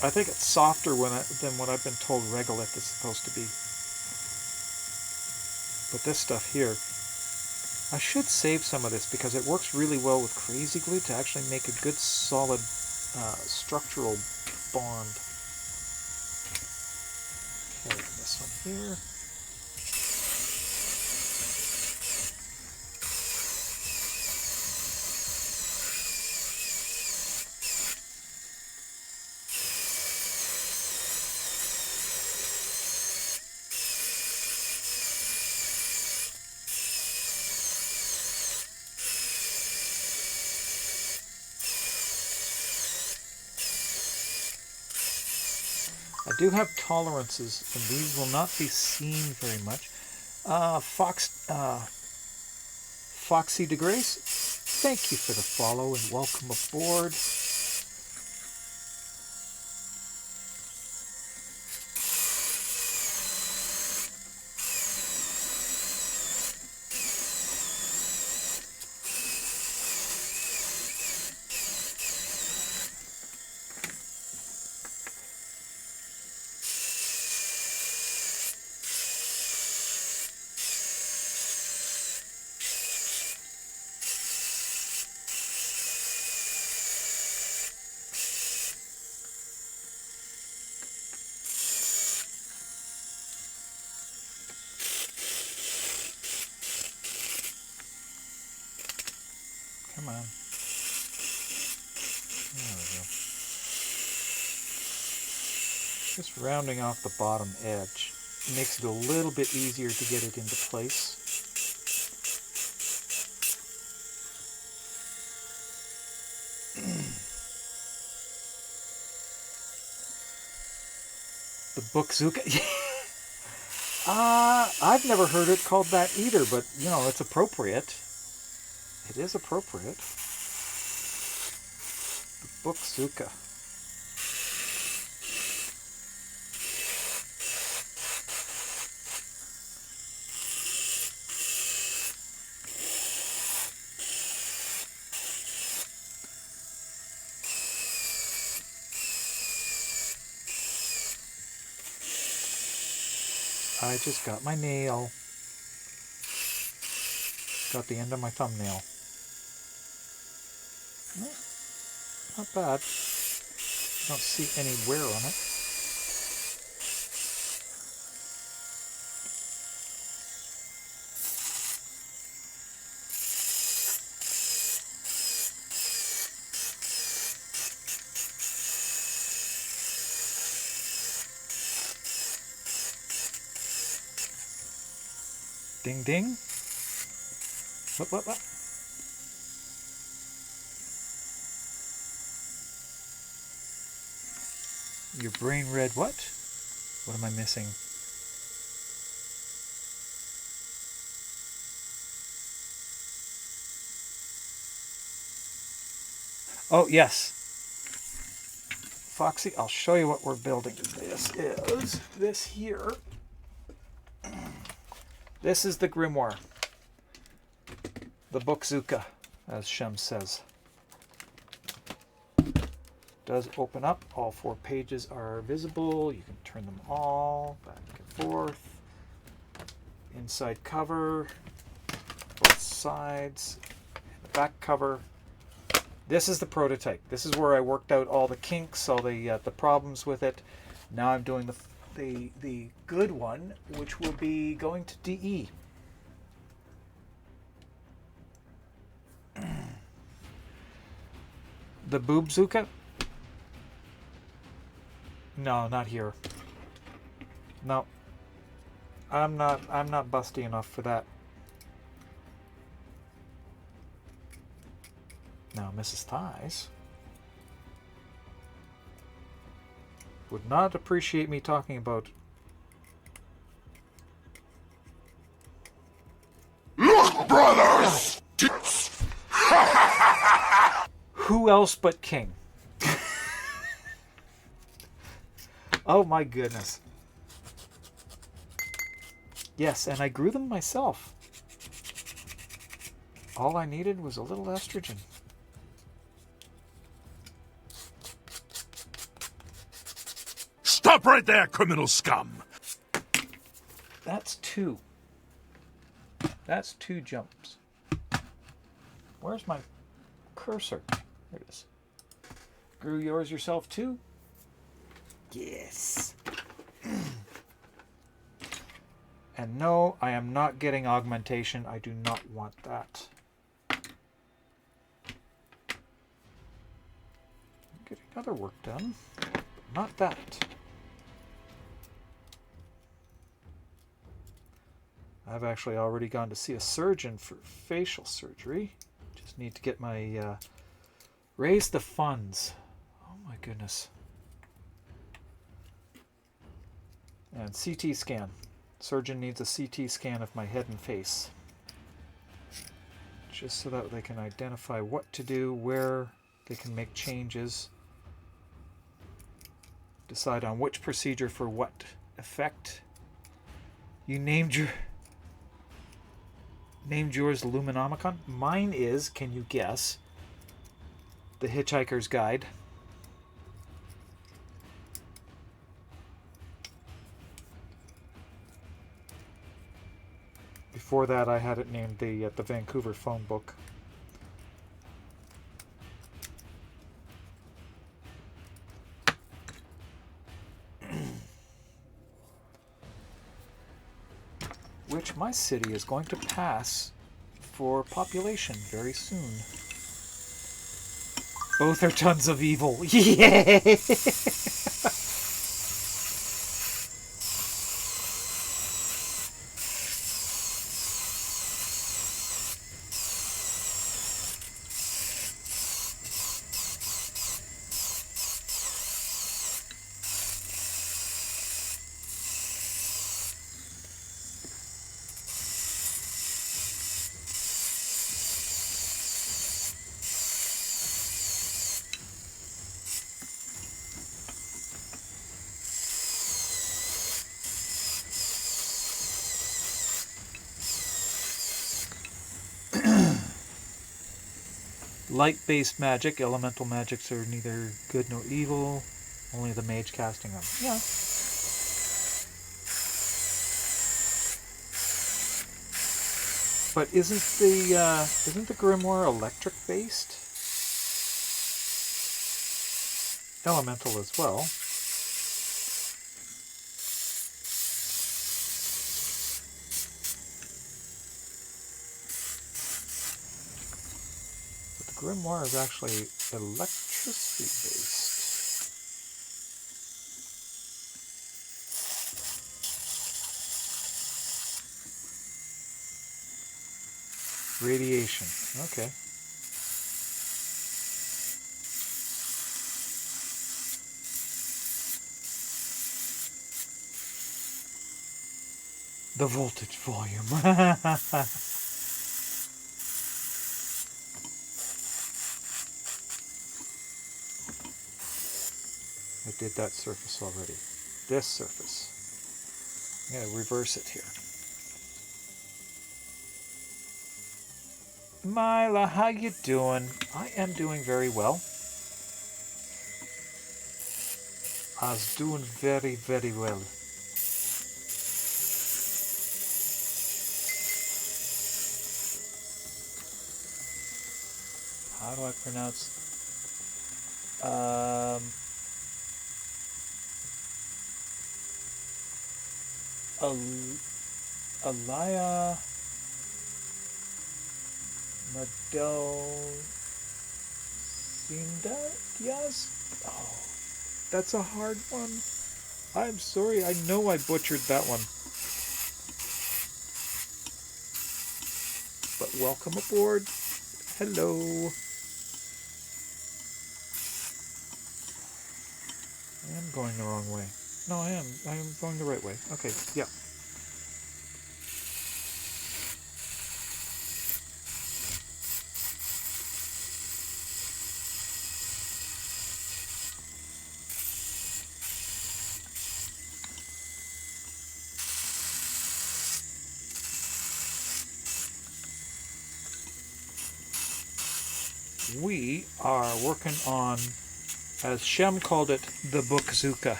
Speaker 2: I think it's softer than what I've been told regolith is supposed to be. But this stuff here, I should save some of this because it works really well with crazy glue to actually make a good solid structural bond. Okay, this one here. I do have tolerances, and these will not be seen very much. Foxy DeGrace, thank you for the follow and welcome aboard. Come on. There we go. Just rounding off the bottom edge makes it a little bit easier to get it into place. The Bookzuka. I've never heard it called that either, but you know, it's appropriate. It is appropriate. The Bookzuka. I just got my nail. Got the end of my thumbnail. Not bad. Don't see any wear on it. Ding ding. What? Your brain read what? What am I missing? Oh, yes. Foxy, I'll show you what we're building. This is this here. This is the grimoire. The Bookzuka, as Shem says. Does open up. All 4 pages are visible. You can turn them all back and forth. Inside cover, both sides, and the back cover. This is the prototype. This is where I worked out all the kinks, all the problems with it. Now I'm doing the good one, which will be going to DE. The Boobzuka? No, not here. No. I'm not busty enough for that. Now, Mrs. Thighs would not appreciate me talking about.
Speaker 3: Look, brothers!
Speaker 2: Who else but King? Oh my goodness. Yes, and I grew them myself. All I needed was a little estrogen.
Speaker 3: Stop right there, criminal scum!
Speaker 2: That's 2. That's 2 jumps. Where's my cursor? There it is. Grew yours yourself too? Yes. And no, I am not getting augmentation. I do not want that. Getting other work done, but not that. I've actually already gone to see a surgeon for facial surgery. Just need to get my raise the funds. Oh my goodness. And CT scan. Surgeon needs a CT scan of my head and face. Just so that they can identify what to do, where they can make changes, decide on which procedure for what effect. You named yours Luminomicon? Mine is, can you guess, The Hitchhiker's Guide. Before that, I had it named the Vancouver Phone Book. Which my city is going to pass for population very soon. Both are tons of evil. Yay! Light-based magic. Elemental magics are neither good nor evil. Only the mage casting them. Yeah. But isn't the grimoire electric-based? Elemental as well. Grimoire is actually electricity based. Radiation. Okay. The voltage volume. I did that surface already. This surface. I'm going to reverse it here. Mila, how you doing? I am doing very well. I was doing very, very well. How do I pronounce... Alaya Madelcinda Diaz? Oh, that's a hard one. I'm sorry, I know I butchered that one. But welcome aboard. Hello. I am going the wrong way. No, I am. I am going the right way. Okay, yeah. We are working on, as Shem called it, the bookzooka.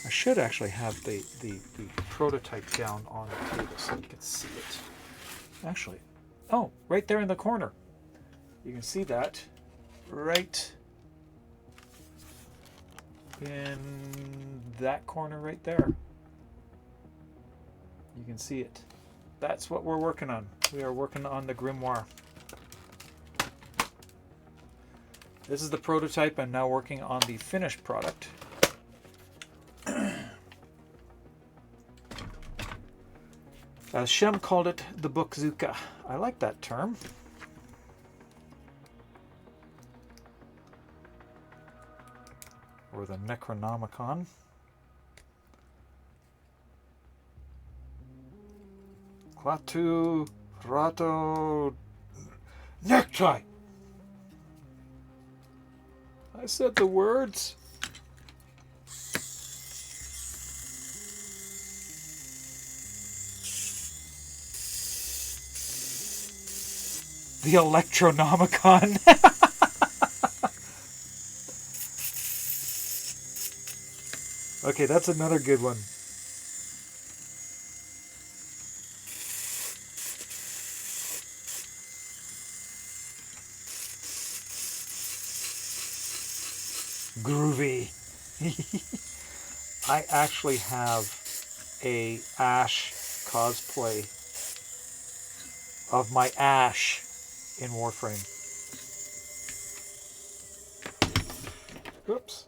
Speaker 2: I should actually have the prototype down on the table so you can see it. Actually, oh, right there in the corner. You can see that right in that corner right there. You can see it. That's what we're working on. We are working on the grimoire. This is the prototype. I'm now working on the finished product. As Shem called it, the bookzooka. I like that term. Or the Necronomicon. Clatu, rato, necktie. I said the words. The Electronomicon. Okay, that's another good one. Groovy. I actually have a Ash cosplay of my Ash in Warframe. Oops.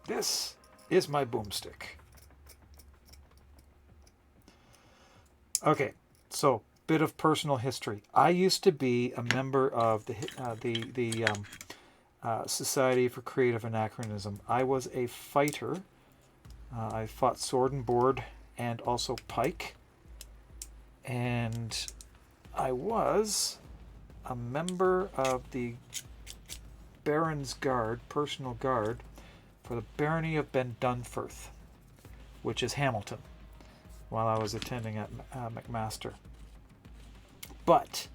Speaker 2: This is my boomstick. Okay, so bit of personal history. I used to be a member of the Society for Creative Anachronism. I was a fighter. I fought sword and board and also pike. And I was a member of the Baron's Guard, personal guard, for the Barony of Ben Dunferth, which is Hamilton, while I was attending at McMaster. But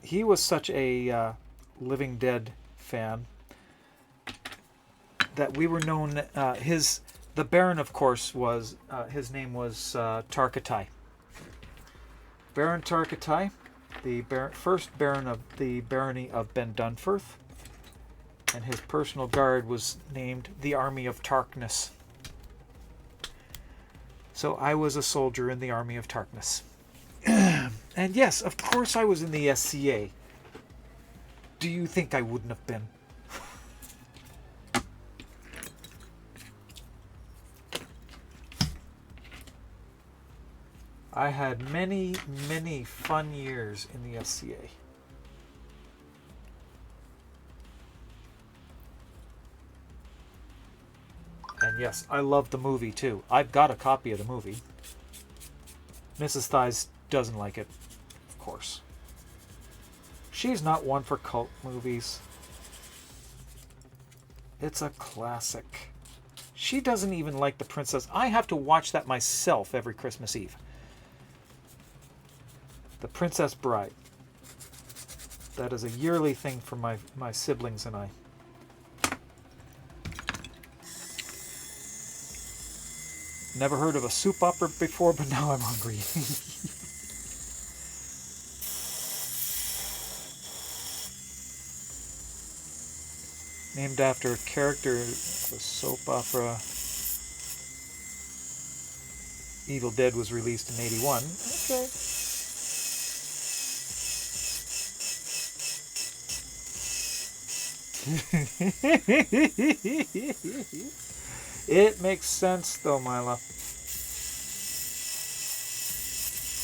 Speaker 2: he was such a Living Dead fan that we were known. The Baron, of course, was his name was Tarkatai. Baron Tarkatai, the first Baron of the Barony of Ben Dunferth, and his personal guard was named the Army of Tarkness. So I was a soldier in the Army of Tarkness. And yes, of course I was in the SCA. Do you think I wouldn't have been? I had many, many fun years in the SCA. And yes, I love the movie too. I've got a copy of the movie. Mrs. Thighs doesn't like it, of course. She's not one for cult movies. It's a classic. She doesn't even like The Princess. I have to watch that myself every Christmas Eve. The Princess Bride. That is a yearly thing for my siblings and I. Never heard of a soap opera before, but now I'm hungry. Named after a character of the soap opera Evil Dead was released in 81. Okay. It makes sense though, Mila.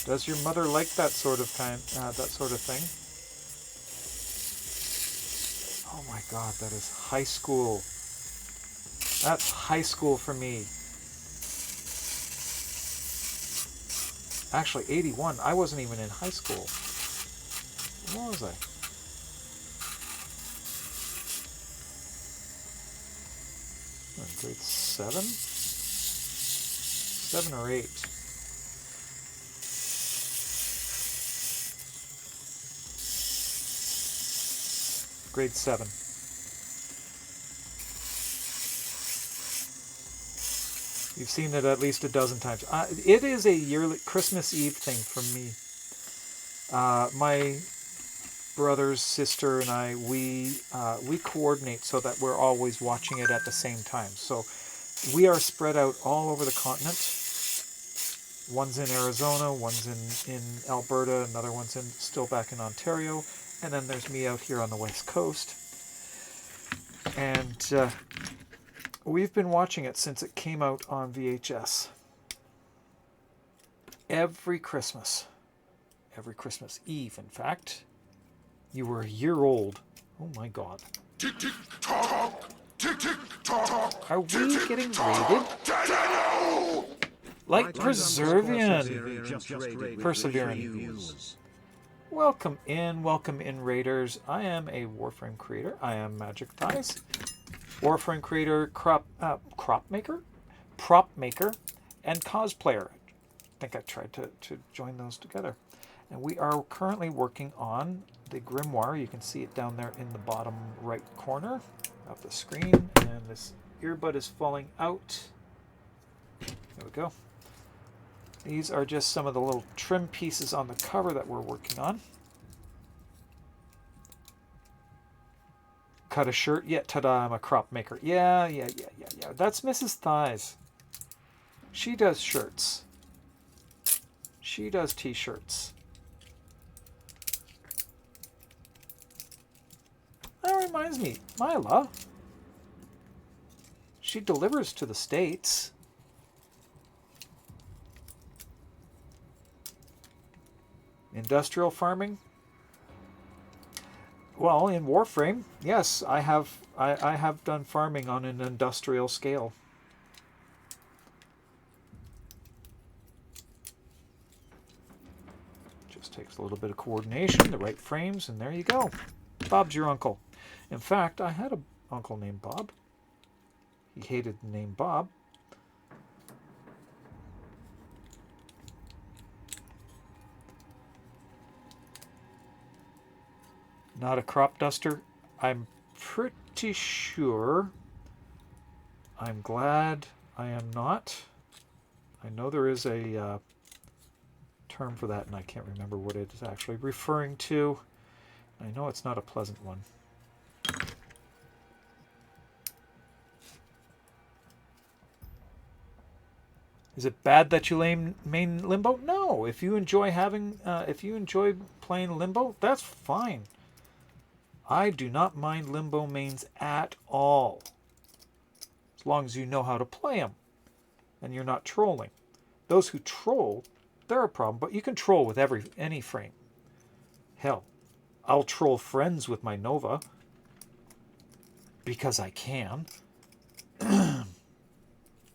Speaker 2: Does your mother like that sort of thing? Oh my God, that is high school. That's high school for me. Actually, 81. I wasn't even in high school. Where was I? Grade 7? 7 or 8. Grade 7. You've seen it at least a dozen times. It is a yearly Christmas Eve thing for me. My brothers, sister, and I, we coordinate so that we're always watching it at the same time. So we are spread out all over the continent. One's in Arizona, one's in Alberta, another one's still back in Ontario, and then there's me out here on the West Coast. And we've been watching it since it came out on VHS. Every Christmas Eve, in fact. You were a year old. Oh my God. Are we getting raided? Like Perseverance. Welcome in, raiders. I am a Warframe creator. I am Magic Thighs. Warframe creator, prop maker, and cosplayer. I think I tried to join those together. And we are currently working on the grimoire. You can see it down there in the bottom right corner of the screen. And this earbud is falling out. There we go. These are just some of the little trim pieces on the cover that we're working on. Cut a shirt? Yeah, ta-da, I'm a crop maker. Yeah. That's Mrs. Thighs. She does shirts. She does t-shirts. That reminds me, Mila. She delivers to the States. Industrial farming? Well, in Warframe, yes, I have done farming on an industrial scale. Just takes a little bit of coordination, the right frames, and there you go. Bob's your uncle. In fact, I had an uncle named Bob. He hated the name Bob. Not a crop duster? I'm pretty sure. I'm glad I am not. I know there is a term for that, and I can't remember what it is actually referring to. I know it's not a pleasant one. Is it bad that you main Limbo? No. If you enjoy playing Limbo, that's fine. I do not mind Limbo mains at all. As long as you know how to play them. And you're not trolling. Those who troll, they're a problem. But you can troll with any frame. Hell, I'll troll friends with my Nova. Because I can.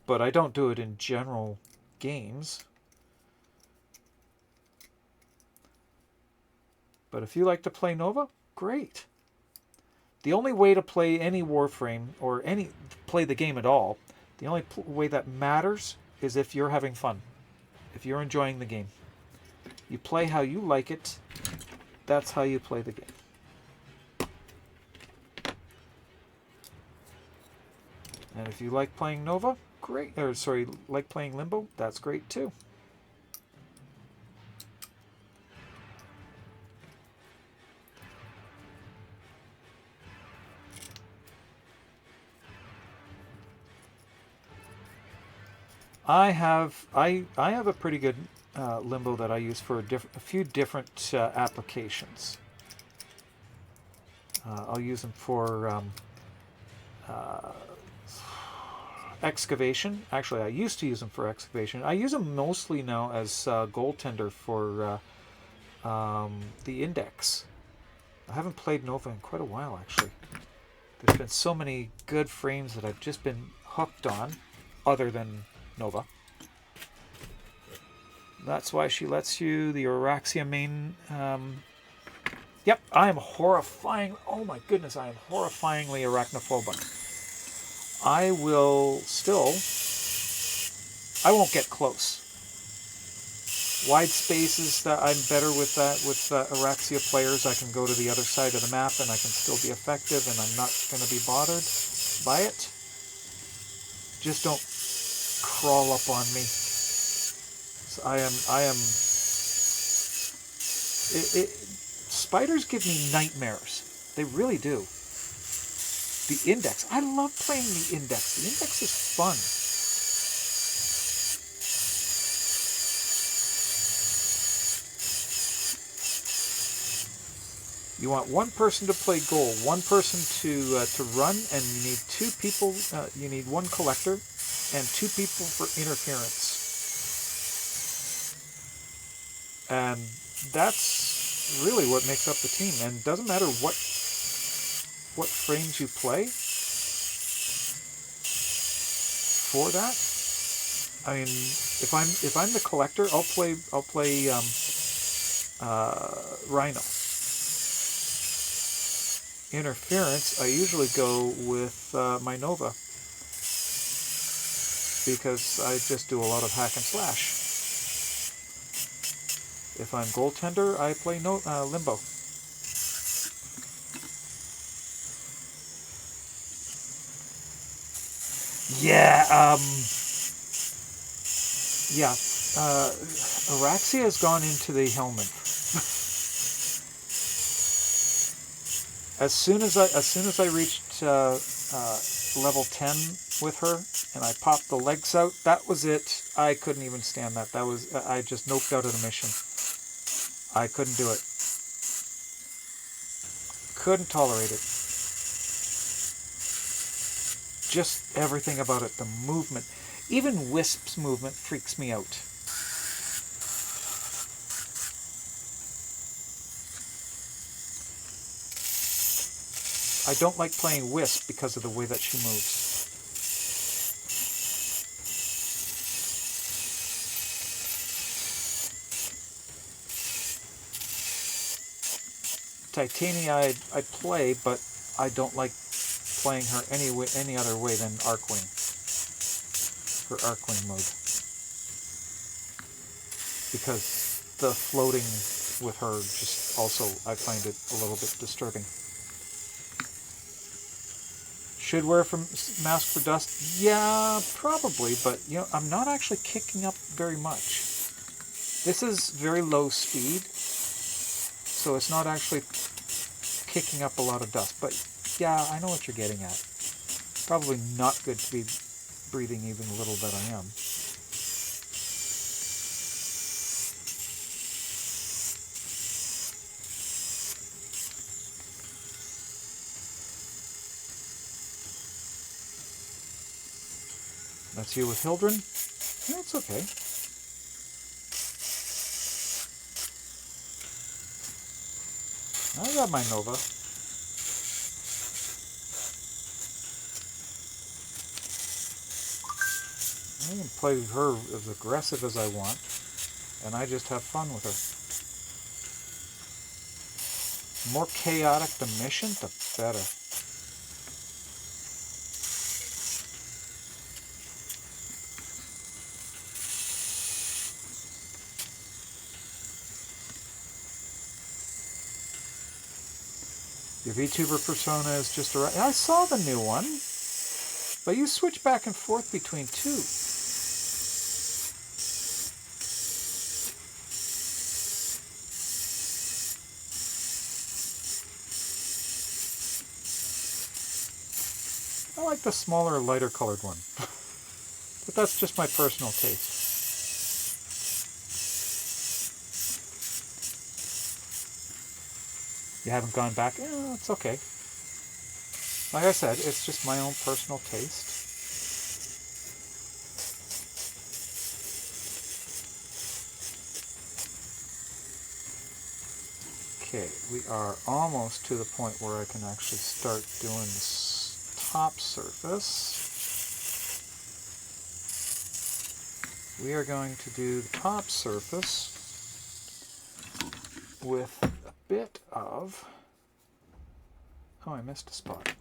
Speaker 2: But I don't do it in general games. But if you like to play Nova, great. The only way to play any Warframe or play the game at all, the only way that matters is if you're having fun. If you're enjoying the game. You play how you like it. That's how you play the game. And if you like playing Nova, great. Or sorry, like playing Limbo, that's great too. I have a pretty good Limbo that I use for a few different applications. I'll use them for excavation. Actually, I used to use them for excavation. I use them mostly now as goaltender for the Index. I haven't played Nova in quite a while, actually. There's been so many good frames that I've just been hooked on, other than Nova. That's why she lets you the Araxia main. Yep, I am horrifying. Oh my goodness, I am horrifyingly arachnophobic. I will still. I won't get close. Wide spaces, that I'm better with that. With Araxia players, I can go to the other side of the map and I can still be effective, and I'm not going to be bothered by it. Just don't crawl up on me. So I am. Spiders give me nightmares. They really do. The Index. I love playing the Index. The Index is fun. You want one person to play goal, one person to run, and you need two people. You need one collector and two people for interference. And that's really what makes up the team. And it doesn't matter what what frames you play for that. I mean, if I'm the collector, I'll play Rhino. Interference, I usually go with my Nova because I just do a lot of hack and slash. If I'm goaltender, I play Limbo. Yeah, Araxia has gone into the helmet. As soon as I reached level 10 with her and I popped the legs out, that was it. I couldn't even stand that. I just noped out of the mission. I couldn't do it. Couldn't tolerate it. Just everything about it, the movement. Even Wisp's movement freaks me out. I don't like playing Wisp because of the way that she moves. Titania I play, but I don't like playing her any other way than Arcwing. Her Arcwing mode. Because the floating with her just also, I find it a little bit disturbing. Should wear Mask for Dust? Yeah, probably, but I'm not actually kicking up very much. This is very low speed, so it's not actually kicking up a lot of dust. But yeah, I know what you're getting at. Probably not good to be breathing even a little bit I am. That's you with Hildren? Yeah, it's okay. I got my Nova. I can play her as aggressive as I want, and I just have fun with her. The more chaotic the mission, the better. Your VTuber persona is just around. I saw the new one, but you switch back and forth between two. I like the smaller, lighter colored one, but that's just my personal taste. You haven't gone back? It's okay. Like I said, it's just my own personal taste. Okay, we are almost to the point where I can actually start doing this top surface. We are going to do the top surface with a bit of... Oh, I missed a spot.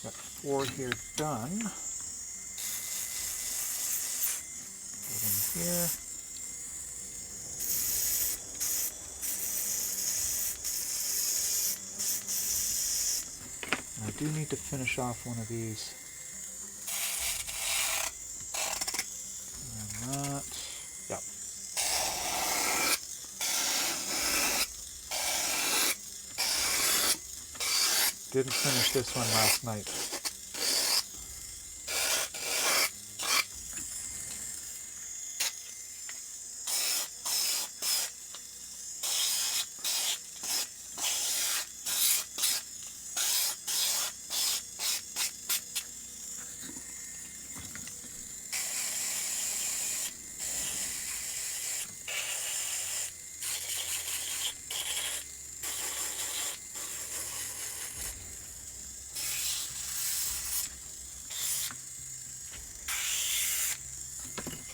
Speaker 2: Got 4 here done. Put in here. And I do need to finish off one of these. And that. Yep. Didn't finish this one last night.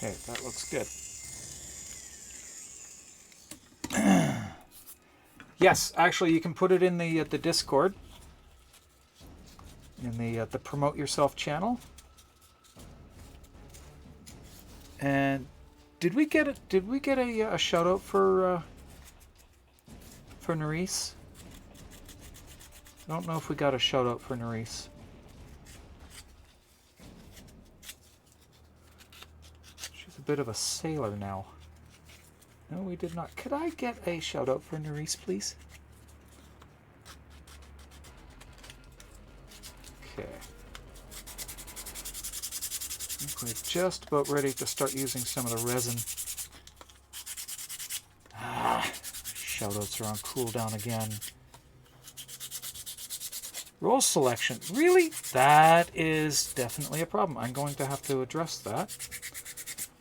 Speaker 2: Okay, that looks good. Yes, actually, you can put it in the Discord, in the Promote Yourself channel. And did we get a shout out for Nerisse? I don't know if we got a shout out for Nerisse. She's a bit of a sailor now. No, we did not. Could I get a shout out for Nerisse, please? Okay. I think we're just about ready to start using some of the resin. Shoutouts are on cooldown again. Role selection. Really? That is definitely a problem. I'm going to have to address that.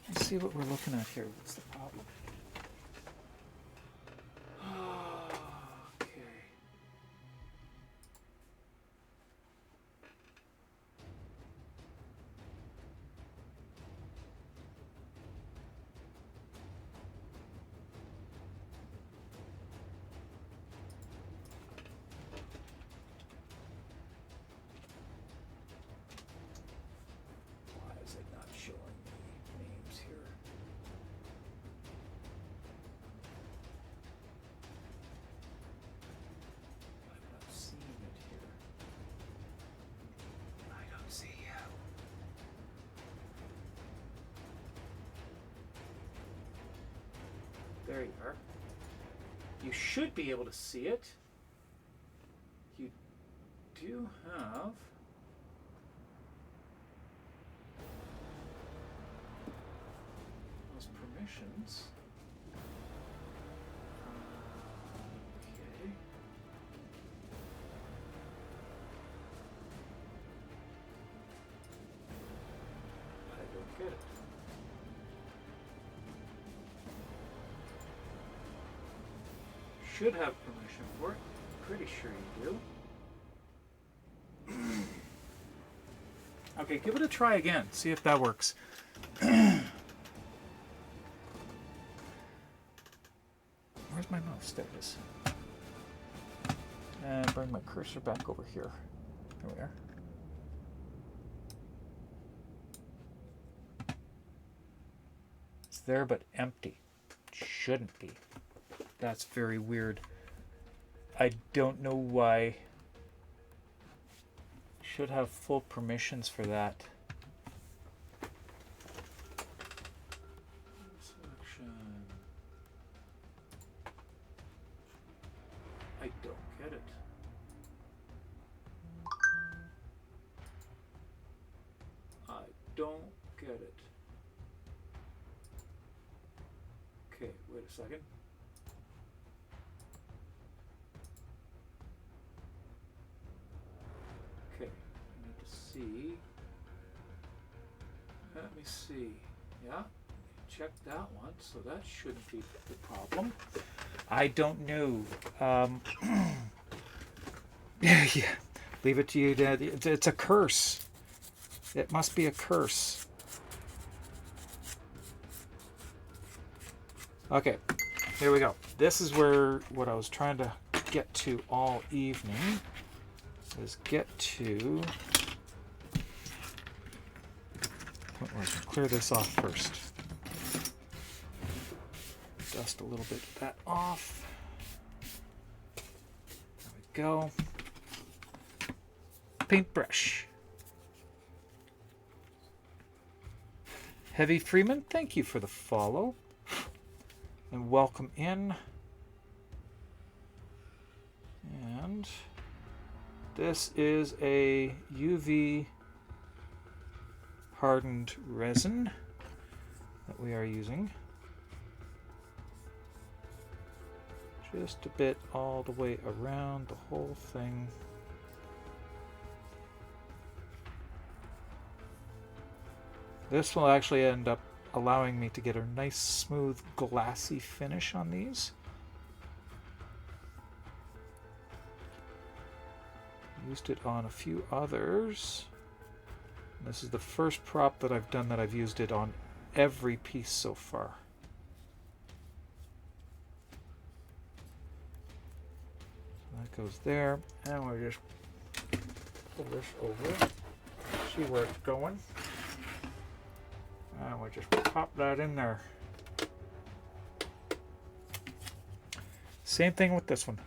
Speaker 2: Let's see what we're looking at here. What's the problem? Okay. Why is it not showing me names here? I'm not seeing it here. I don't see you. There you are. You should be able to see it. You do have those permissions. Okay. I don't get it. Should have permission for it. Pretty sure you do. Okay, give it a try again. See if that works. Where's my mouse? There it is. And bring my cursor back over here. There we are. It's there but empty. Shouldn't be. That's very weird. I don't know why. Should have full permissions for that. Selection. I don't get it. I don't get it. Okay, wait a second. Okay, I need to see. Let me see. Yeah, check that one. So that shouldn't be the problem. I don't know. Yeah, leave it to you, Dad. It's a curse. It must be a curse. Okay, here we go. This is what I was trying to get to all evening. Is get to. Clear this off first. Dust a little bit of that off. There we go. Paintbrush. Heavy Freeman, thank you for the follow. And welcome in. And this is a UV hardened resin that we are using. Just a bit all the way around the whole thing. This will actually end up allowing me to get a nice smooth glassy finish on these. Used it on a few others. This is the first prop that I've done that I've used it on every piece so far. That goes there, and we'll just pull this over, see where it's going, and we'll just pop that in there. Same thing with this one.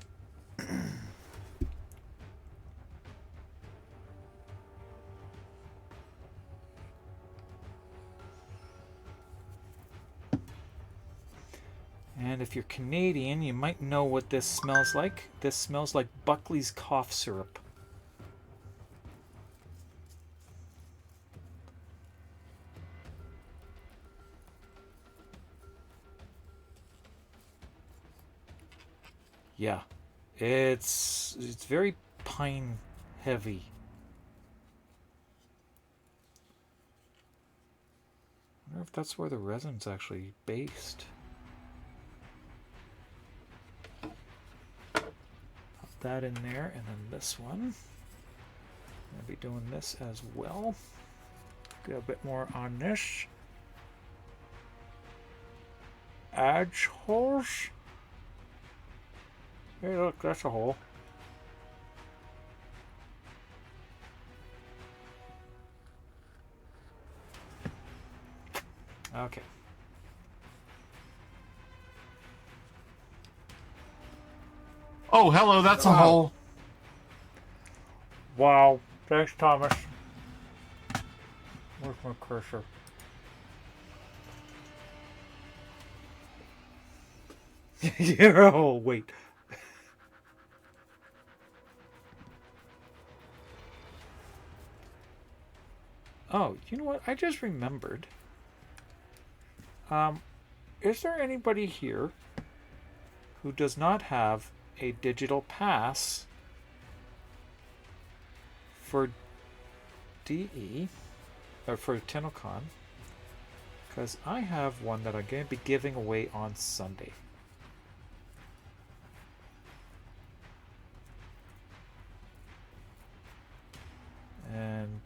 Speaker 2: And if you're Canadian, you might know what this smells like. This smells like Buckley's cough syrup. Yeah, it's very pine heavy. I wonder if that's where the resin's actually based. That in there, and then this one. I'm going to be doing this as well. Get a bit more on this. Edge holes. Hey, look, that's a hole. Okay.
Speaker 5: Oh, hello, that's a hole.
Speaker 2: Wow. Thanks, Thomas. Where's my cursor? Yeah, oh, wait. Oh, you know what? I just remembered. Is there anybody here who does not have a digital pass for DE or for TennoCon? Because I have one that I'm going to be giving away on Sunday. And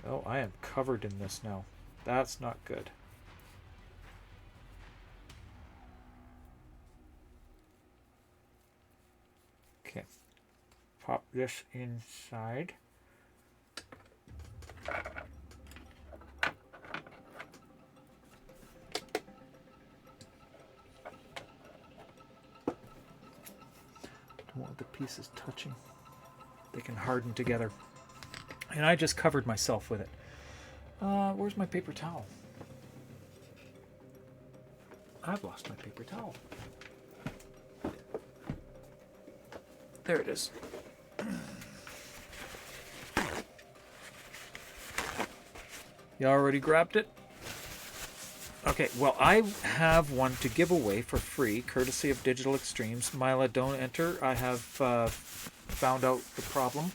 Speaker 2: oh, I am covered in this now. That's not good. Okay, pop this inside. Don't want the pieces touching. They can harden together. And I just covered myself with it. Where's my paper towel? I've lost my paper towel. There it is. You already grabbed it? Okay, well, I have one to give away for free, courtesy of Digital Extremes. Mila, don't enter. I have found out the problem,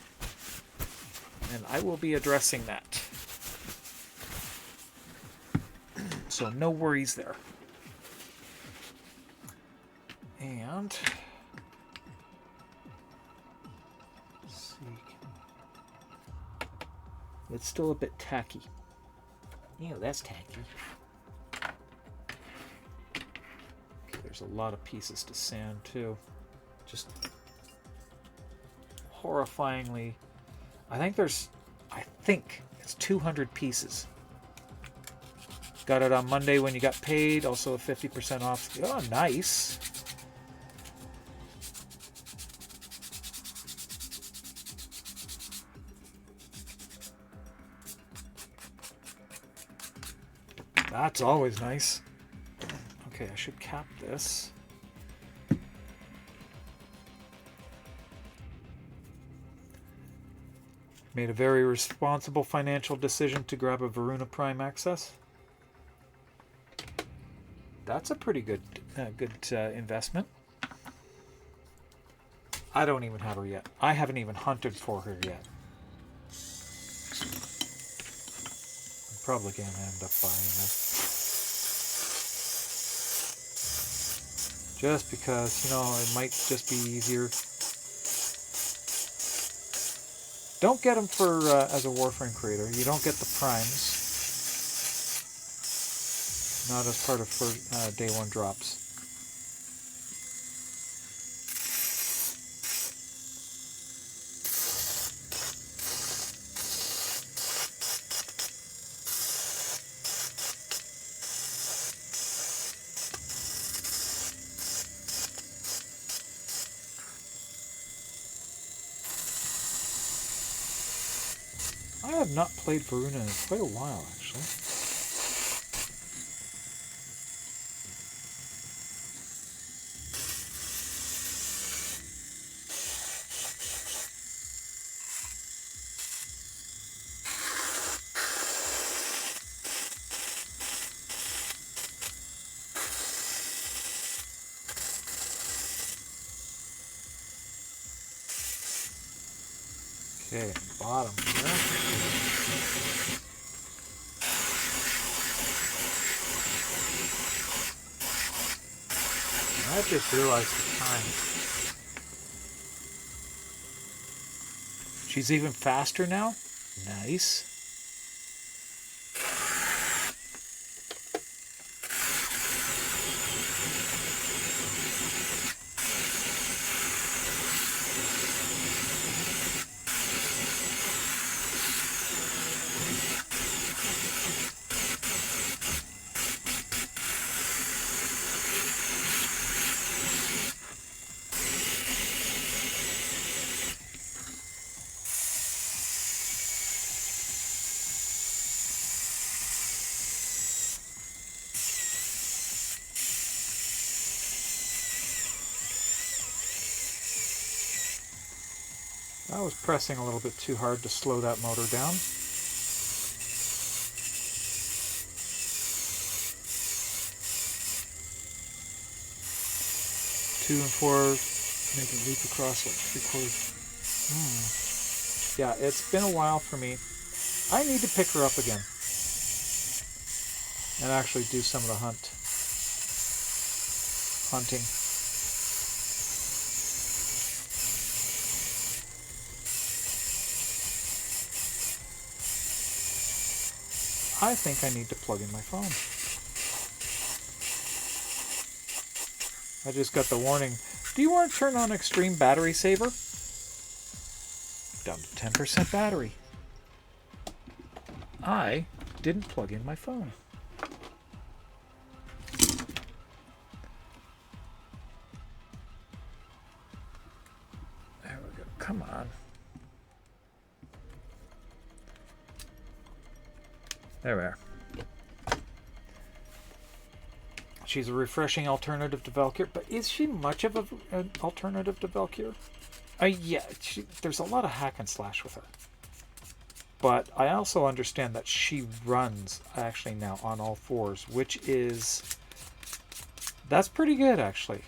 Speaker 2: and I will be addressing that. So no worries there. And let's see. It's still a bit tacky. Yeah, that's tacky. Okay, there's a lot of pieces to sand too. Just horrifyingly. I think it's 200 pieces. Got it on Monday when you got paid. Also a 50% off. Oh, nice. That's always nice. Okay, I should cap this. Made a very responsible financial decision to grab a Varuna Prime Access. That's a pretty good investment. I don't even have her yet. I haven't even hunted for her yet. I'm probably going to end up buying her. Just because, it might just be easier. Don't get them for as a Warframe creator. You don't get the primes. not as part of day one drops. I have not played Varuna in quite a while, actually. Okay, bottom here. I just realized the time. She's even faster now. Nice. I was pressing a little bit too hard to slow that motor down. 2 and 4 make a leap across like 3/4. Yeah, it's been a while for me. I need to pick her up again and actually do some of the hunting. I think I need to plug in my phone. I just got the warning. Do you want to turn on extreme battery saver? Down to 10% battery. I didn't plug in my phone. There we go. Come on. There we are. She's a refreshing alternative to Valkyr, but is she much of an alternative to Valkyr? Yeah, there's a lot of hack and slash with her. But I also understand that she runs actually now on all fours, which is... that's pretty good, actually.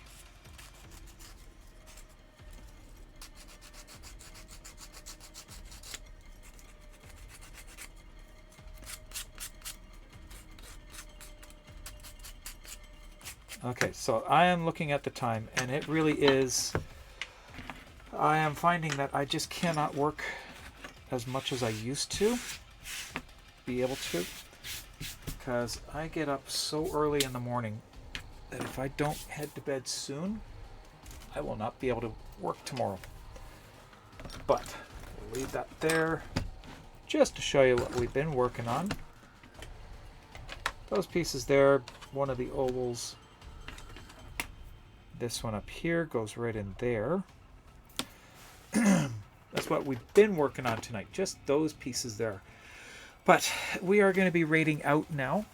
Speaker 2: Okay, so I am looking at the time, and it really is... I am finding that I just cannot work as much as I used to be able to, because I get up so early in the morning that if I don't head to bed soon, I will not be able to work tomorrow. But we'll leave that there just to show you what we've been working on. Those pieces there, one of the ovals. This one up here goes right in there. That's what we've been working on tonight, just those pieces there. But we are going to be rating out now.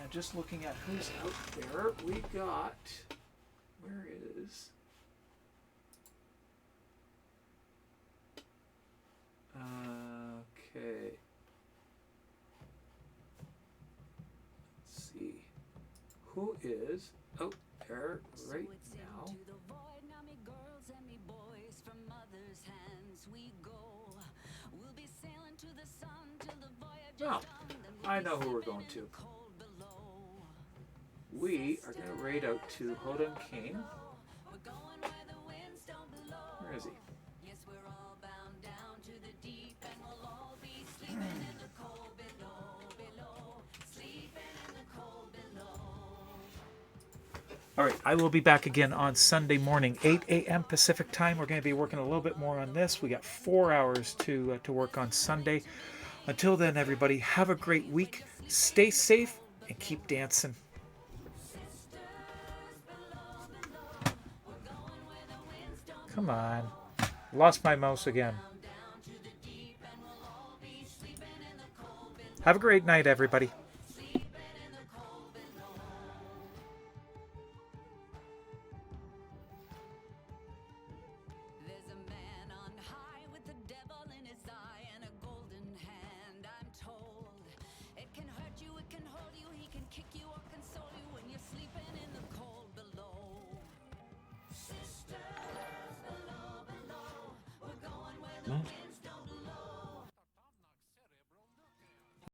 Speaker 2: And just looking at who's out there, we got... where is... okay. Let's see. Who is out there right now? Now, I know who we're going to. We are going to raid out to Hoden Kane. Where is he? All right, I will be back again on Sunday morning, 8 a.m. Pacific time. We're going to be working a little bit more on this. We got 4 hours to work on Sunday. Until then, everybody, have a great week. Stay safe and keep dancing. Come on. Lost my mouse again. Have a great night, everybody.
Speaker 6: There's a man on high with the devil in his eye and a golden hand, I'm told. It can hurt you, it can hold you, he can kick you or console you when you're sleeping in the cold below. Sisters below, below, we're going where the wind